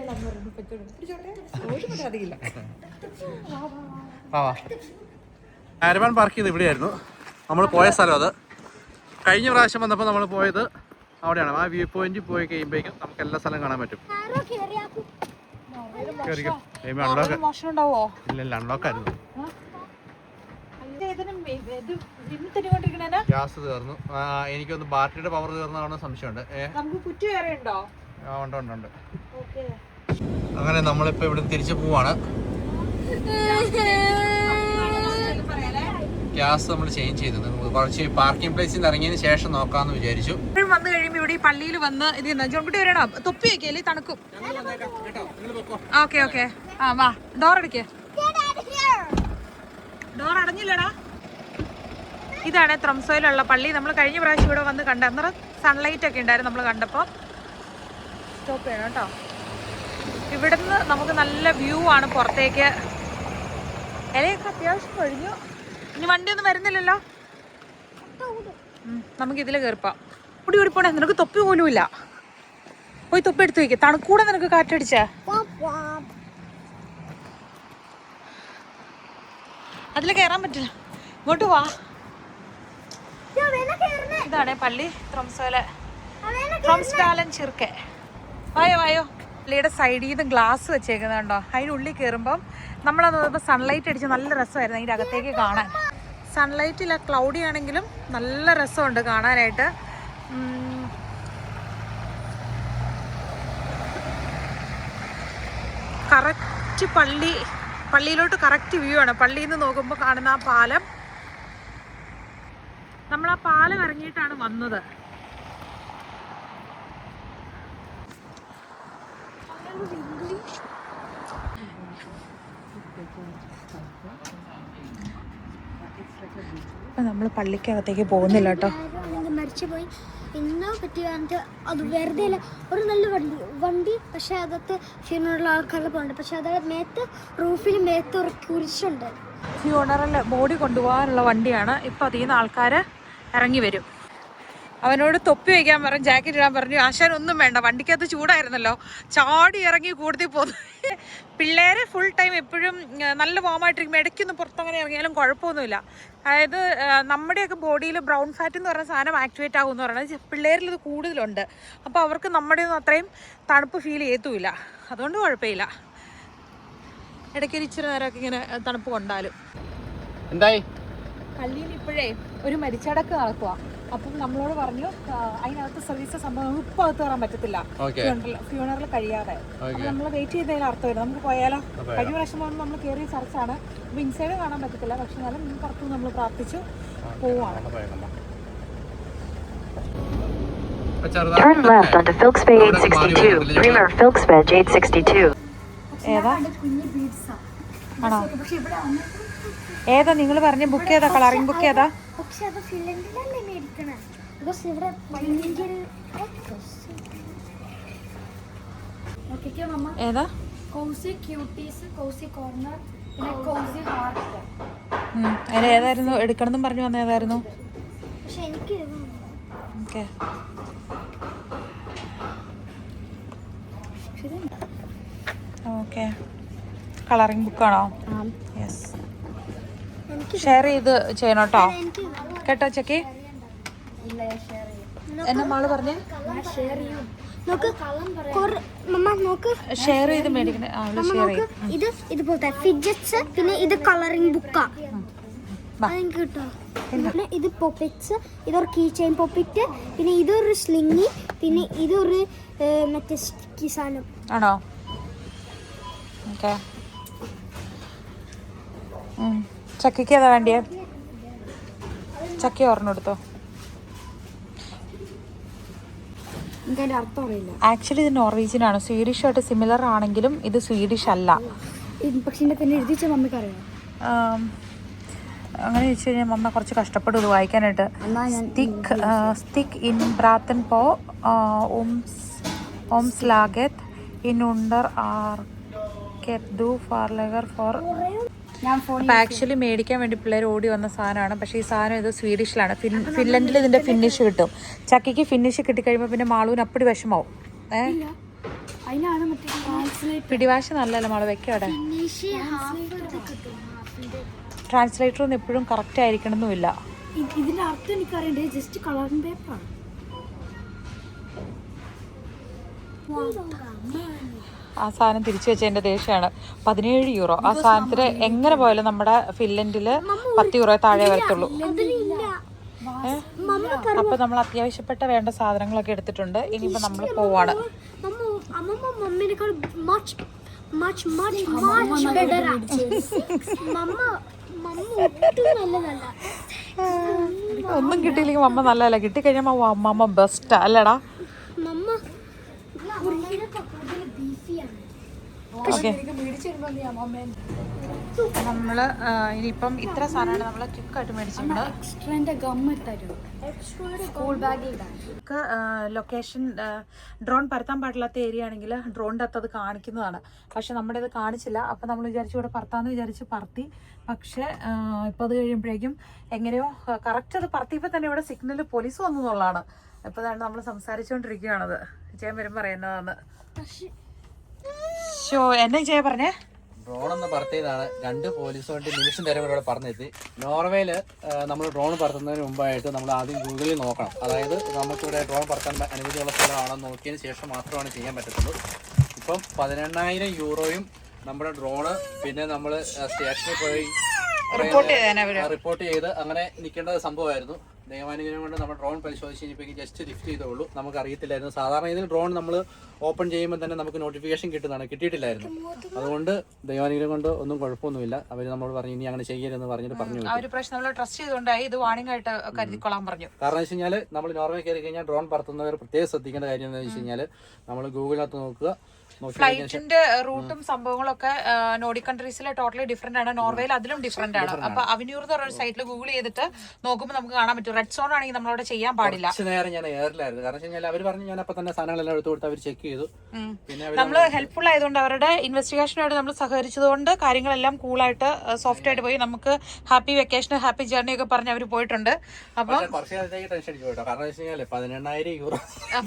കാരവാൻ പാർക്ക് ചെയ്ത് ഇവിടെയായിരുന്നു നമ്മൾ പോയ സ്ഥലം. അത് കഴിഞ്ഞ പ്രാവശ്യം വന്നപ്പോൾ നമ്മൾ പോയത് അവിടെയാണ്. ആ വ്യൂ പോയിന്റ് പോയി കഴിയുമ്പോഴേക്കും നമുക്ക് എല്ലാ സ്ഥലം കാണാൻ പറ്റും. ഇല്ല അൺലോക്കായിരുന്നു. ഗ്യാസ് തീർന്നു. എനിക്കൊന്ന് ബാറ്ററിയുടെ പവർ തീർന്നതാണെന്ന് സംശയമുണ്ട്. ഉണ്ട്. അങ്ങനെ നമ്മളിപ്പോ ഇവിടെ തിരിച്ചു പോവാണ്. ഗ്യാസ് നമ്മൾ ചേഞ്ച് ചെയ്തത് കുറച്ച് പാർക്കിംഗ് പ്ലേസിൽ നിന്ന് ഇറങ്ങിയതിന് ശേഷം നോക്കാന്ന് വിചാരിച്ചു. വന്നു കഴിയുമ്പോൾ ഇവിടെ ഈ പള്ളിയിൽ വന്ന് ഇത് ജോൺകുട്ടി വരണോ? തൊപ്പി വെക്കല്ലേ? തണുക്കും. Okay okay. ആ വാ, ഡോർ അടയ്ക്ക്. ഡോർ അടഞ്ഞില്ലടാ. ഇതാണ് ത്രംസോയിലുള്ള പള്ളി. നമ്മൾ കഴിഞ്ഞ പ്രാവശ്യം ഇവിടെ വന്ന് കണ്ട അന്നേരം സൺലൈറ്റ് ഒക്കെ ഉണ്ടായിരുന്നു നമ്മൾ കണ്ടപ്പോൾ. സ്റ്റോപ്പ് ചെയ്യണം കേട്ടോ. ഇവിടുന്ന് നമുക്ക് നല്ല വ്യൂ ആണ് പുറത്തേക്ക്. ഇലയൊക്കെ അത്യാവശ്യം കഴിഞ്ഞു. ഇനി വണ്ടിയൊന്നും വരുന്നില്ലല്ലോ. നമുക്കിതിൽ കയറിപ്പാം. ഓടി ഓടിപ്പോണേ. നിനക്ക് തൊപ്പി പോലും ഇല്ല. പോയി തൊപ്പി എടുത്ത് വയ്ക്കുക. തണുക്കൂടെ നിനക്ക് കാറ്റടിച്ചാ. അതിൽ കയറാൻ പറ്റില്ല. ഇങ്ങോട്ട് വാ. ഇതാണ് പള്ളി ത്രംസോയിലെ ത്രോംസ്ഡാലൻ ചിർക്കെ. വായോ വായോ. പള്ളിയുടെ സൈഡിൽ നിന്ന് ഗ്ലാസ് വെച്ചേക്കുന്നുണ്ടോ? അതിനുള്ളിൽ കയറുമ്പം നമ്മളത് നോക്കുമ്പോൾ സൺലൈറ്റ് അടിച്ച് നല്ല രസമായിരുന്നു അതിൻ്റെ അകത്തേക്ക് കാണാൻ. സൺലൈറ്റില്ല, ക്ലൗഡി ആണെങ്കിലും നല്ല രസമുണ്ട് കാണാനായിട്ട്. കറക്റ്റ് പള്ളിയിലോട്ട് കറക്റ്റ് വ്യൂ ആണ്. പള്ളിയിൽ നിന്ന് നോക്കുമ്പോൾ കാണുന്ന ആ പാലം. നമ്മൾ ആ പാലം ഇറങ്ങിയിട്ടാണ് വന്നത്. നമ്മൾ പള്ളിക്കകത്തേക്ക് പോകുന്നില്ല കേട്ടോ. മരിച്ചുപോയി എന്നോ പറ്റി അത് വെറുതെ അല്ല. ഒരു നല്ല വണ്ടി പക്ഷെ അകത്ത് ഫ്യൂണറൽ ആൾക്കാരുടെ പോകുന്നുണ്ട്. പക്ഷെ അതായത് മേത്ത് റൂഫിൽ മേത്ത് ഒരു കുരിശുണ്ട്. ഫ്യൂണറൽ ബോഡി കൊണ്ടുപോകാനുള്ള വണ്ടിയാണ്. ഇപ്പം അതിൽ നിന്ന് ആൾക്കാർ ഇറങ്ങി വരും. അവനോട് തൊപ്പി വയ്ക്കാൻ പറഞ്ഞു, ജാക്കറ്റ് ഇടാൻ പറഞ്ഞു. ആശാൻ ഒന്നും വേണ്ട, വണ്ടിക്കകത്ത് ചൂടായിരുന്നല്ലോ, ചാടി ഇറങ്ങി കൂടുതൽ പോന്നു. പിള്ളേരെ ഫുൾ ടൈം എപ്പോഴും നല്ല വാമായിട്ടിരിക്കും. ഇടയ്ക്കൊന്ന് പുറത്തങ്ങനെ ഇറങ്ങിയാലും കുഴപ്പമൊന്നുമില്ല. അതായത് നമ്മുടെയൊക്കെ ബോഡിയിൽ ബ്രൗൺ ഫാറ്റ് എന്ന് പറയുന്ന സാധനം ആക്ടിവേറ്റ് ആകുമെന്ന് പറയുന്നത് പിള്ളേരിൽ ഇത് കൂടുതലുണ്ട്. അപ്പോൾ അവർക്ക് നമ്മുടെ ഒന്നും അത്രയും തണുപ്പ് ഫീൽ ചെയ്യത്തുമില്ല. അതുകൊണ്ട് കുഴപ്പമില്ല. ഇടയ്ക്കൊരു ഇച്ചിരി നേരമൊക്കെ ഇങ്ങനെ തണുപ്പ് കൊണ്ടാലും. എന്തായി പള്ളിയിൽ ഇപ്പോഴേ ഒരു മരിച്ചടക്ക് നടക്കുക. അപ്പം നമ്മളോട് പറഞ്ഞു അതിനകത്ത് സർവീസ് സംഭവം ഇപ്പം അകത്ത് കയറാൻ പറ്റത്തില്ല, ഫ്യൂണറൽ കഴിയാതെ. അപ്പം നമ്മൾ വെയിറ്റ് ചെയ്തതിൽ അർത്ഥമില്ല, നമുക്ക് പോയാലോ. കഴിഞ്ഞ പ്രാവശ്യം പോകുമ്പോൾ നമ്മൾ കയറിയ ചർച്ചാണ്. അപ്പം ഇൻസൈഡ് കാണാൻ പറ്റത്തില്ല, പക്ഷെ എന്നാലും പുറത്ത് നമ്മൾ പ്രാർത്ഥിച്ചു പോവാണ്. Turn left onto Philipsbay 862. Rear Philipsbay 862. ഏതാ ആണോ? ഏതാ നിങ്ങൾ പറഞ്ഞ ബുക്ക് ഏതാ? കളറിംഗ് ബുക്ക് ഏതാ? പക്ഷെ അത് ഫിൻലൻഡിലല്ലേ മേടിക്കണേ. ബിക്കോസ് ഇവിടെ ഭയങ്കര ഏതാ? കോസി ക്യൂട്ടീസ്, കോസി കോർണർ, പിന്നെ കോസി ഹാർട്ട്. അതിൽ ഏതായിരുന്നു എടുക്കണമെന്നും പറഞ്ഞു വന്ന ഏതായിരുന്നു? പക്ഷെ എനിക്ക് ഓക്കെ. ഓക്കെ, കളറിംഗ് ബുക്കാണോ? യെസ്. ഷെയർ ചെയ്ത് ചെയ്യണം കേട്ടോ ചെക്കി. എന്നെ മാള് പറഞ്ഞേ ഷെയർ ചെയ്ത് മേടിക്കണേ. ഇത് ഇതുപോലത്തെ ഫിഡ്ജറ്റ്സ്, പിന്നെ ഇത് കളറിംഗ് ബുക്കാ കിട്ടോ. പിന്നെ ഇത് പോപ്പിറ്റ്സ്, ഇതൊരു കീ ചെയിൻ പോപ്പിറ്റ്, പിന്നെ ഇതൊരു സ്ലിങ്ങി, പിന്നെ ഇതൊരു മറ്റേ സ്റ്റിക്കി സാധനം ആണോ? ഓക്കെ. ചക്കിക്ക് ഏതാ വേണ്ടിയേ? ചക്കി ഓർമ്മ എടുത്തോ. ആക്ച്വലി ഇത് നോർവീജിയൻ ആണ്. സ്വീഡിഷ് ആയിട്ട് സിമിലർ ആണെങ്കിലും ഇത് സ്വീഡിഷ് അല്ല. അങ്ങനെ ചോദിച്ചു കഴിഞ്ഞാൽ മമ്മ കുറച്ച് കഷ്ടപ്പെടും ഇത് വായിക്കാനായിട്ട്. സ്റ്റിക്ക് ഇൻ ബ്രാത്തൻ പോ ഓംസ്ലാഗത്ത് ഇൻ ഉണ്ടർ ആർക്കെറ്റ് ഡു ഫാർലഗർ ഫോർ. അപ്പം ആക്ച്വലി മേടിക്കാൻ വേണ്ടി പിള്ളേർ ഓടി വന്ന സാധനമാണ്. പക്ഷേ ഈ സാധനം ഇത് സ്വീഡിഷിലാണ്. ഫിൻലൻഡിൽ ഇതിൻ്റെ ഫിനിഷ് കിട്ടും. ചക്കിക്ക് ഫിനിഷ് കിട്ടിക്കഴിയുമ്പോൾ പിന്നെ മാളൂന് അപ്പടി വിഷമാവും. പിടിവാശ നല്ലല്ലോ മാള്, വെക്കവിടെ. ട്രാൻസ്ലേറ്റർ ഒന്നും എപ്പോഴും കറക്റ്റ് ആയിരിക്കണമെന്നുമില്ല. ഇതിന്റെ അർത്ഥം എനിക്കറിയണ്ടേ, ജസ്റ്റ് കളറിംഗ് പേപ്പറാണ്. ആ സാധനം തിരിച്ചു വെച്ചതിൻ്റെ ദേഷ്യമാണ്. 17 യൂറോ. ആ സാധനത്തിന് എങ്ങനെ പോയാലും നമ്മുടെ ഫിൻലൻഡിൽ 10 യൂറോ താഴെ വരത്തുള്ളൂ. അപ്പൊ നമ്മൾ അത്യാവശ്യപ്പെട്ട വേണ്ട സാധനങ്ങളൊക്കെ എടുത്തിട്ടുണ്ട്. ഇനിയിപ്പോ നമ്മൾ പോവാണ്. ഒന്നും കിട്ടിയില്ലെങ്കിൽ മമ്മ നല്ലതല്ല, കിട്ടിക്കഴിഞ്ഞാൽ മമ്മ ബെസ്റ്റാ അല്ലടാ. നമ്മള് ഇനിയിപ്പം ഇത്ര സാധനമാണ് നമ്മൾ ക്വിക്കായിട്ട് മേടിച്ചിട്ടുണ്ട്. ലൊക്കേഷൻ ഡ്രോൺ പരത്താൻ പാടില്ലാത്ത ഏരിയ ആണെങ്കിൽ ഡ്രോണിൻ്റെ അകത്ത് അത് കാണിക്കുന്നതാണ്. പക്ഷെ നമ്മുടെ ഇത് കാണിച്ചില്ല. അപ്പം നമ്മൾ വിചാരിച്ചു ഇവിടെ പറത്താന്ന് വിചാരിച്ച് പറത്തി. പക്ഷേ ഇപ്പം അത് കഴിയുമ്പോഴേക്കും എങ്ങനെയോ കറക്റ്റ് അത് പറത്തിയപ്പോൾ തന്നെ ഇവിടെ സിഗ്നൽ പോലീസ് വന്നു എന്നുള്ളതാണ്. ഇപ്പോൾ തന്നെ നമ്മൾ സംസാരിച്ചുകൊണ്ടിരിക്കുകയാണത്. ചെയ്യാൻ വരുമ്പോൾ പറയുന്നതാണ്. എന്നെ ചെയ്യാൻ പറഞ്ഞേ ഡ്രോൺ എന്ന് പറത്തിയതാണ്. 2 പോലീസ് വണ്ടി നിമിഷം നേരം ഇവിടെ പറഞ്ഞെത്തി. നോർവേയിൽ നമ്മൾ ഡ്രോൺ പറത്തുന്നതിന് മുമ്പായിട്ട് നമ്മൾ ആദ്യം ഗൂഗിളിൽ നോക്കണം. അതായത് നമുക്കിവിടെ ഡ്രോൺ പറത്താൻ അനുമതിയുള്ള സ്ഥലമാണോ നോക്കിയതിന് ശേഷം മാത്രമാണ് ചെയ്യാൻ പറ്റത്തുള്ളൂ. ഇപ്പം 18,000 യൂറോയും നമ്മുടെ ഡ്രോണ്, പിന്നെ നമ്മൾ സ്റ്റേഷനിൽ പോയി റിപ്പോർട്ട് ചെയ്ത് അങ്ങനെ നിൽക്കേണ്ട സംഭവമായിരുന്നു. നിയമാനുകൂലം കൊണ്ട് നമ്മൾ ഡ്രോൺ പരിശോധിച്ച് കഴിഞ്ഞപ്പോൾ ജസ്റ്റ് ലിഫ്റ്റ് ചെയ്തോളൂ. നമുക്ക് അറിയത്തില്ലായിരുന്നു. സാധാരണ ഇതിൽ ഡ്രോൺ നമ്മൾ ഓപ്പൺ ചെയ്യുമ്പോൾ തന്നെ നമുക്ക് നോട്ടിഫിക്കേഷൻ കിട്ടിയിട്ടില്ലായിരുന്നു. അതുകൊണ്ട് ദൈവാനുഗ്രഹം കൊണ്ട് ഒന്നും കുഴപ്പമൊന്നുമില്ല. അവർ നമ്മൾ പറഞ്ഞു ഇനി അങ്ങനെ ചെയ്യരുതെന്ന് പറഞ്ഞിട്ട് പറഞ്ഞു. കാരണം വെച്ച് കഴിഞ്ഞാൽ നമ്മൾ നോർവേ കയറി കഴിഞ്ഞാൽ ഡ്രോൺ പറത്തുന്നവർ പ്രത്യേകം ശ്രദ്ധിക്കേണ്ട കാര്യം എന്താണെന്ന് വെച്ച് കഴിഞ്ഞാൽ നമ്മൾ ഗൂഗിളിനകത്ത് നോക്കുക, ഫ്ലൈറ്റിന്റെ റൂട്ടും സംഭവങ്ങളൊക്കെ നോർഡിക് കൺട്രീസിലെ ടോട്ടലി ഡിഫറെന്റ് ആണ്. നോർവേയിൽ അതിലും ഡിഫറെന്റ് ആണ്. അപ്പൊ അവന്യൂർ എന്ന് പറയുന്ന സൈറ്റിൽ ഗൂഗിൾ ചെയ്തിട്ട് നോക്കുമ്പോൾ നമുക്ക് കാണാൻ പറ്റും. റെഡ് സോൺ ആണെങ്കിൽ നമ്മളവിടെ ചെയ്യാൻ പാടില്ല. കുറച്ച് നേരം ഞാൻ എയറിലായിരുന്നു. കാരണം അവർ പറഞ്ഞു ഞാൻ അപ്പൊ തന്നെ സാധനങ്ങളെല്ലാം എടുത്തു കൊടുത്ത് അവർ ചെക്ക് ചെയ്തു. പിന്നെ നമ്മള് ഹെൽപ്ഫുൾ ആയതുകൊണ്ട് അവരുടെ ഇൻവെസ്റ്റിഗേഷനായിട്ട് നമ്മൾ സഹകരിച്ചതുകൊണ്ട് കാര്യങ്ങളെല്ലാം കൂളായിട്ട് സോഫ്റ്റ് ആയിട്ട് പോയി. നമുക്ക് ഹാപ്പി വെക്കേഷൻ ഹാപ്പി ജേർണി ഒക്കെ പറഞ്ഞ് അവർ പോയിട്ടുണ്ട്. അപ്പം കുറച്ച് കാലത്തേക്ക് ടെൻഷൻ അടിച്ചു പോയിട്ടോ. കാരണം വെച്ച് കഴിഞ്ഞാൽ 18,000 യൂറോ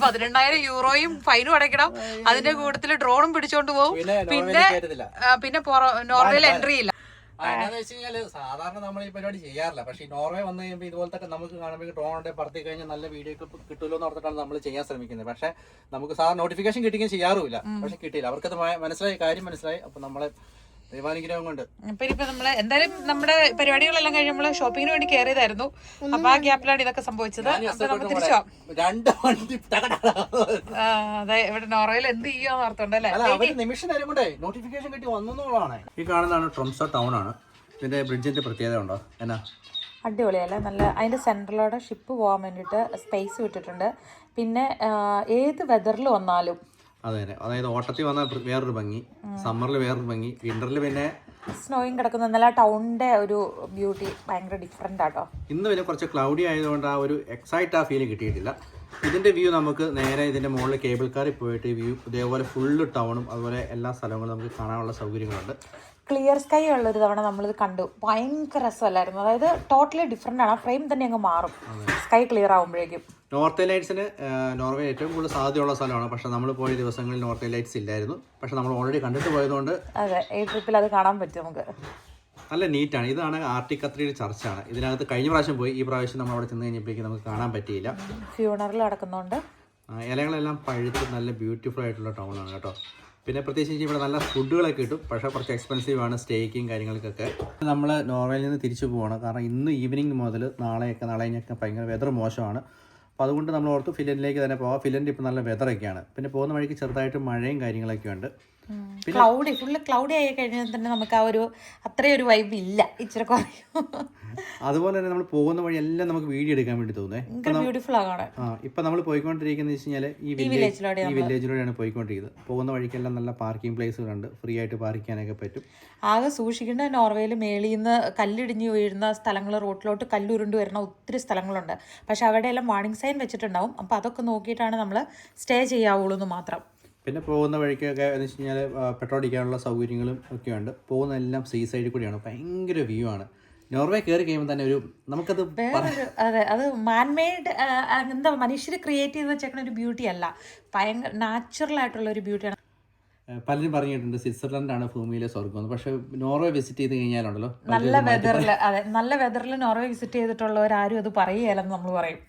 18,000 യൂറോയും ഫൈനും അടയ്ക്കണം. അതിന്റെ കൂട്ടത്തില് ഡ്രോണും പിടിച്ചോണ്ട് പോകും. പിന്നെ നോർവേയിൽ എൻട്രി ഇല്ല. എന്താന്ന് വെച്ച് കഴിഞ്ഞാല് സാധാരണ നമ്മൾ ഈ പരിപാടി ചെയ്യാറില്ല. പക്ഷേ ഈ നോർവേ വന്നു കഴിയുമ്പോൾ ഇതുപോലത്തെ നമുക്ക് കാണുമ്പോൾ ഡ്രോണുടെ പറത്തി കഴിഞ്ഞാൽ നല്ല വീഡിയോ ഒക്കെ കിട്ടുമല്ലോ എന്ന് ഓർത്തിട്ടാണ് നമ്മൾ ചെയ്യാൻ ശ്രമിക്കുന്നത്. പക്ഷെ നമുക്ക് സാധാരണ നോട്ടിഫിക്കേഷൻ കിട്ടുകയും ചെയ്യാറുമില്ല. പക്ഷെ കിട്ടിയില്ല. അവർക്കത് മനസ്സിലായി, കാര്യം മനസ്സിലായി. അപ്പൊ നമ്മളെ ദൈവാനുഗ്രഹം കൊണ്ട് ഇപ്പൊ നമ്മള് എന്തായാലും നമ്മുടെ പരിപാടികളെല്ലാം കഴിഞ്ഞ് നമ്മള് ഷോപ്പിങ്ങിന് വേണ്ടി കയറിയതായിരുന്നു. അപ്പൊ ആ ഗ്യാപ്പിലാണ് ഇതൊക്കെ സംഭവിച്ചത്. തിരിച്ചോ 2 വണ്ടി അതെ, ഇവിടെ നോർവേയിൽ എന്ത് ചെയ്യാന്ന് ഓർത്തുണ്ടല്ലേ. നിമിഷം നേരം കൊണ്ടേ നോട്ടിഫിക്കേഷൻ കിട്ടി വന്നതാണ്. ഈ കാണുന്നതാണ് ട്രോംസോ ടൗൺ ആണ്. ഇതിന്റെ ബ്രിഡ്ജിന്റെ പ്രത്യേകത ഉണ്ടോ? എന്നാ അടിപൊളിയല്ലേ. നല്ല അതിന്റെ സെൻട്രലോടെ ഷിപ്പ് പോകാൻ വേണ്ടിയിട്ട് സ്പേസ് വിട്ടിട്ടുണ്ട്. പിന്നെ ഏത് വെതറിൽ വന്നാലും അതെ, അതായത് ഓട്ടത്തിൽ വന്നാൽ വേറൊരു ഭംഗി, സമ്മറിൽ വേറൊരു ഭംഗി, വിന്ററിൽ പിന്നെ സ്നോയും കിടക്കുന്ന നല്ല ടൗണിന്റെ ഒരു ബ്യൂട്ടി ഭയങ്കര ഡിഫറെന്റ് ആട്ടോ. ഇന്ന് പിന്നെ കുറച്ച് ക്ലൗഡി ആയതുകൊണ്ട് ആ ഒരു എക്സൈറ്റ് ആ ഫീൽ കിട്ടിയിട്ടില്ല. ഇതിന്റെ വ്യൂ നമുക്ക് നേരെ ഇതിന്റെ മുകളിൽ കേബിൾ കാറിൽ പോയിട്ട് വ്യൂ ഇതേപോലെ ഫുള്ള് ടൗണും അതുപോലെ എല്ലാ സ്ഥലങ്ങളും നമുക്ക് കാണാനുള്ള സൗകര്യങ്ങളുണ്ട്. ക്ലിയർ സ്കൈ ഉള്ളൊരു തവണ നമ്മളിത് കണ്ടു. ഭയങ്കര രസമല്ലായിരുന്നു. അതായത് ടോട്ടലി ഡിഫറെന്റ് ആണ്. ആ ഫ്രെയിം തന്നെ അങ്ങ് മാറും സ്കൈ ക്ലിയർ ആകുമ്പോഴേക്കും. നോർത്തേൺ ലൈറ്റ്സിന് നോർവേ ഏറ്റവും കൂടുതൽ സാധ്യതയുള്ള സ്ഥലമാണ്. പക്ഷെ നമ്മൾ പോയ ദിവസങ്ങളിൽ നോർത്തേൺ ലൈറ്റ്സ് ഇല്ലായിരുന്നു. പക്ഷെ നമ്മൾ ഓൾറെഡി കണ്ടിട്ട് പോയതുകൊണ്ട് അതെ, ഈ ട്രിപ്പിൽ അത് കാണാൻ പറ്റും നമുക്ക്. നല്ല നീറ്റാണ്. ഇതാണ് ആർട്ടിക് കത്രിയുടെ ചർച്ചാണ്. ഇതിനകത്ത് കഴിഞ്ഞ പ്രാവശ്യം പോയി, ഈ പ്രാവശ്യം നമ്മൾ അവിടെ ചെന്ന് കഴിഞ്ഞപ്പോഴേക്കും നമുക്ക് കാണാൻ പറ്റിയില്ല. ഫ്യൂണറൽ നടക്കുന്നതുകൊണ്ട് ഇലകളെല്ലാം പഴുത്ത് നല്ല ബ്യൂട്ടിഫുൾ ആയിട്ടുള്ള ടൗണാണ് കേട്ടോ. പിന്നെ പ്രത്യേകിച്ച് ഇവിടെ നല്ല ഫുഡുകളൊക്കെ കിട്ടും. പക്ഷേ കുറച്ച് എക്സ്പെൻസീവ് ആണ് സ്റ്റേക്കും കാര്യങ്ങൾക്കൊക്കെ. നമ്മൾ നോർവേയിൽ നിന്ന് തിരിച്ചു പോവാണ്. കാരണം ഇന്ന് ഈവനിങ് മുതൽ നാളെ കഴിഞ്ഞൊക്കെ ഭയങ്കര വെതർ മോശമാണ്. അപ്പോൾ അതുകൊണ്ട് നമ്മൾ ഓർത്ത് ഫിൻലൻഡിലേക്ക് തന്നെ പോകാം. ഫിൻലൻഡ് ഇപ്പോൾ നല്ല വെതറൊക്കെയാണ്. പിന്നെ പോകുന്ന വഴിക്ക് ചെറുതായിട്ട് മഴയും കാര്യങ്ങളൊക്കെ ഉണ്ട്. ഫുള്ള് ക്ലൗഡി ആയി കഴിഞ്ഞാൽ തന്നെ നമുക്ക് ആ ഒരു അത്രയൊരു വൈബ് ഇല്ല, ഇച്ചിരി കുറയും. അതുപോലെ തന്നെ നമ്മൾ പോകുന്ന വഴി എല്ലാം നമുക്ക് വീഡിയോ എടുക്കാൻ വേണ്ടി തോന്നുന്നത്. ബ്യൂട്ടിഫുൾ ആണ്. ഇപ്പം നമ്മൾ പോയിക്കൊണ്ടിരിക്കുന്നത് വെച്ച് കഴിഞ്ഞാൽ ഈ വില്ലേജിലൂടെയാണ് പോയിക്കൊണ്ടിരിക്കുന്നത്. പോകുന്ന വഴിക്കെല്ലാം നല്ല പാർക്കിംഗ് പ്ലേസുകളുണ്ട്. ഫ്രീ ആയിട്ട് പാർക്ക് ചെയ്യാനൊക്കെ പറ്റും. ആകെ സൂക്ഷിക്കേണ്ട നോർവേയിൽ മേളിൽ നിന്ന് കല്ലിടിഞ്ഞ് വീഴുന്ന സ്ഥലങ്ങൾ, റോട്ടിലോട്ട് കല്ലുരുണ്ട് വരുന്ന ഒത്തിരി സ്ഥലങ്ങളുണ്ട്. പക്ഷെ അവിടെയെല്ലാം വാർണിംഗ് സൈൻ വെച്ചിട്ടുണ്ടാവും. അപ്പോൾ അതൊക്കെ നോക്കിയിട്ടാണ് നമ്മൾ സ്റ്റേ ചെയ്യാവുള്ളൂ എന്ന് മാത്രം. പിന്നെ പോകുന്ന വഴിക്കൊക്കെ എന്ന് വെച്ച് കഴിഞ്ഞാൽ പെട്രോൾ അടിക്കാനുള്ള സൗകര്യങ്ങളും ഒക്കെ ഉണ്ട്. പോകുന്നതെല്ലാം സീ സൈഡിൽ കൂടിയാണ്. ഭയങ്കര വ്യൂ ആണ്. നോർവേ കയറി കഴിയുമ്പോൾ തന്നെ ഒരു നമുക്കത് അതെ, അത് മാൻമെയ്ഡ് എന്താ മനുഷ്യർ ക്രിയേറ്റ് ചെയ്ത് വെച്ചേക്കുന്ന ഒരു ബ്യൂട്ടി അല്ല, ഭയങ്കര നാച്ചുറൽ ആയിട്ടുള്ള ഒരു ബ്യൂട്ടിയാണ്. പലരും പറഞ്ഞിട്ടുണ്ട് സ്വിറ്റ്സർലൻഡാണ് ഭൂമിയിലെ സ്വർഗ്ഗം. പക്ഷെ നോർവേ വിസിറ്റ് ചെയ്ത് കഴിഞ്ഞാലുണ്ടല്ലോ നല്ല വെതറിൽ, അതെ നല്ല വെതറിൽ നോർവേ വിസിറ്റ് ചെയ്തിട്ടുള്ളവരാരും അത് പറയുകയല്ലെന്ന് നമ്മൾ പറയും.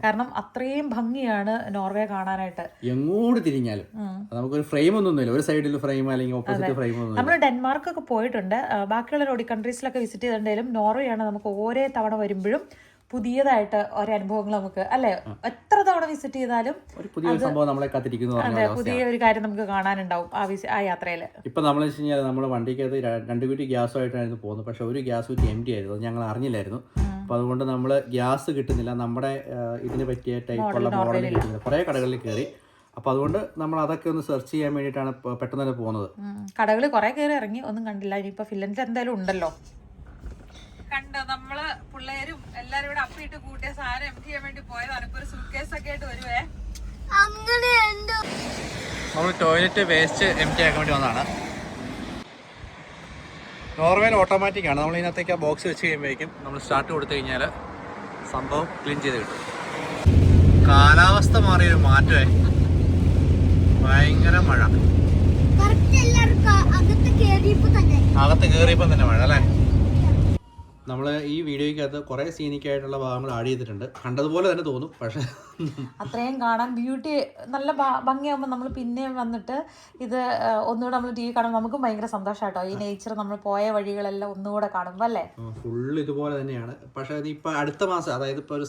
കാരണം അത്രയും ഭംഗിയാണ് നോർവേ കാണാനായിട്ട്. എങ്ങോട്ട് തിരിഞ്ഞാലും നമുക്കൊരു ഫ്രെയിം ഒന്നുമില്ല, ഒരു സൈഡിൽ ഫ്രെയിം അല്ലെങ്കിൽ ഓപ്പോസിറ്റ് ഫ്രെയിം ഒന്നും. നമ്മൾ ഡെൻമാർക്കൊക്കെ പോയിട്ടുണ്ട്, ബാക്കിയുള്ള നോർഡിക് കൺട്രീസിലൊക്കെ വിസിറ്റ് ചെയ്തിട്ടുണ്ടെങ്കിലും നോർവേയാണ് നമുക്ക് ഓരോ തവണ വരുമ്പോഴും പുതിയതായിട്ട് ഓരോ അനുഭവങ്ങൾ നമുക്ക് അല്ലെ എത്ര തവണ വിസിറ്റ് ചെയ്താലും ഒരു പുതിയ സംഭവം നമ്മളെ കാത്തിരിക്കുന്നു. അതെ, പുതിയ ഒരു കാര്യം നമുക്ക് കാണാനുണ്ടാവും ആ യാത്രയിൽ. ഇപ്പൊ നമ്മൾ വെച്ച് കഴിഞ്ഞാൽ നമ്മുടെ വണ്ടിക്കകത്ത് 2 കുറ്റി ഗ്യാസുമായിട്ടായിരുന്നു പോകുന്നത്. പക്ഷെ ഒരു ഗ്യാസ് കുറ്റി എം ടി ആയിരുന്നു, അത് ഞങ്ങൾ അറിഞ്ഞില്ലായിരുന്നു. അപ്പോൾ അതുകൊണ്ട് നമ്മൾ ഗ്യാസ് കിട്ടുന്നില്ല, നമ്മുടെ ഇതിന് പറ്റിയ ടൈപ്പുള്ള മോഡൽ കിട്ടുന്നില്ല. കുറേ കടകളിൽ കയറി. അപ്പോൾ അതുകൊണ്ട് നമ്മൾ അതൊക്കെ ഒന്ന് സെർച്ച് ചെയ്യാൻ വേണ്ടിയിട്ടാണ് പെട്ടെന്ന് തന്നെ പോകുന്നത്. കടകളിൽ കുറേ കയറി ഇറങ്ങി ഒന്നും കണ്ടില്ല. ഇനിയിപ്പോൾ ഫിൻലൻഡിൽ എന്തായാലും ഉണ്ടല്ലോ. കണ്ടോ, നമ്മള് പിള്ളേരും എല്ലാരും കൂടെ അപ്പിട്ട് കൂട്ടിയ സാധനം എം ടി ചെയ്യാൻ വേണ്ടി പോയതാണ്. ഇപ്പൊ ഒരു സൂട്ട്കേസ് ഒക്കെ ആയിട്ട് വരുവേ. നമ്മൾ ടോയ്ലറ്റ് വേസ്റ്റ് എം ടി ആക്കാൻ വേണ്ടി വന്നതാണ്. നോർവേയിൽ ഓട്ടോമാറ്റിക് ആണ്. നമ്മൾ ഇതിനകത്തേക്ക് ആ ബോക്സ് വെച്ച് കഴിയുമ്പോഴേക്കും നമ്മൾ സ്റ്റാർട്ട് കൊടുത്തു കഴിഞ്ഞാൽ സംഭവം ക്ലീൻ ചെയ്ത് കിട്ടും. കാലാവസ്ഥ മാറിയൊരു മാറ്റമേ, ഭയങ്കര മഴ. അകത്ത് കയറിയപ്പോൾ തന്നെ മഴ അല്ലേ. നമ്മൾ ഈ വീഡിയോയ്ക്കകത്ത് കുറേ സീനിക്കായിട്ടുള്ള ഭാഗങ്ങൾ ആഡ് ചെയ്തിട്ടുണ്ട്. കണ്ടതുപോലെ തന്നെ തോന്നും, പക്ഷേ അത്രയും കാണാൻ ബ്യൂട്ടി നല്ല ഭംഗിയാകുമ്പോൾ നമ്മൾ പിന്നെയും വന്നിട്ട് ഇത് ഒന്നുകൂടെ നമ്മൾ ടി വി കാണുമ്പോൾ നമുക്ക് ഭയങ്കര സന്തോഷമായിട്ടോ. ഈ നേച്ചർ നമ്മൾ പോയ വഴികളെല്ലാം ഒന്നുകൂടെ കാണുമ്പോൾ അല്ലേ. ഫുള്ള് ഇതുപോലെ തന്നെയാണ്. പക്ഷേ ഇപ്പം അടുത്ത മാസം, അതായത് ഇപ്പോൾ ഒരു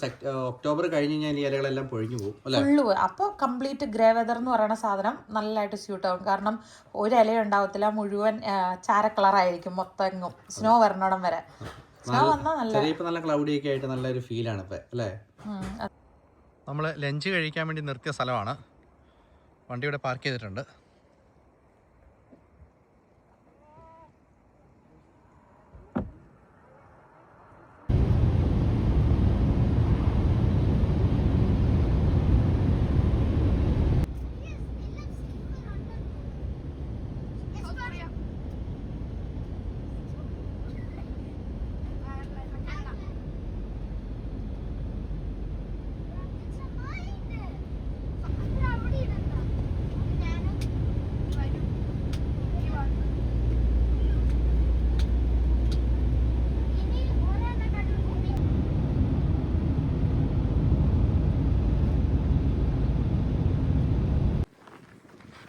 ഒക്ടോബർ കഴിഞ്ഞ് കഴിഞ്ഞാൽ ഈ ഇലകളെല്ലാം പൊഴിഞ്ഞു പോകും അല്ലേ. ഫുള്ള് അപ്പോൾ കംപ്ലീറ്റ് ഗ്രേ വെതർ എന്ന് പറയുന്ന സാധനം നല്ലതായിട്ട് സ്യൂട്ട് ആവും. കാരണം ഒരു ഇല ഉണ്ടാവത്തില്ല, മുഴുവൻ ചാര കളറായിരിക്കും മൊത്തം സ്നോ വരണോടം വരെ. നല്ല ക്ലൗഡി ഒക്കെ ആയിട്ട് നല്ലൊരു ഫീലാണ് ഇപ്പം അല്ലേ. നമ്മൾ ലഞ്ച് കഴിക്കാൻ വേണ്ടി നിർത്തിയ സ്ഥലമാണ്. വണ്ടി ഇവിടെ പാർക്ക് ചെയ്തിട്ടുണ്ട്.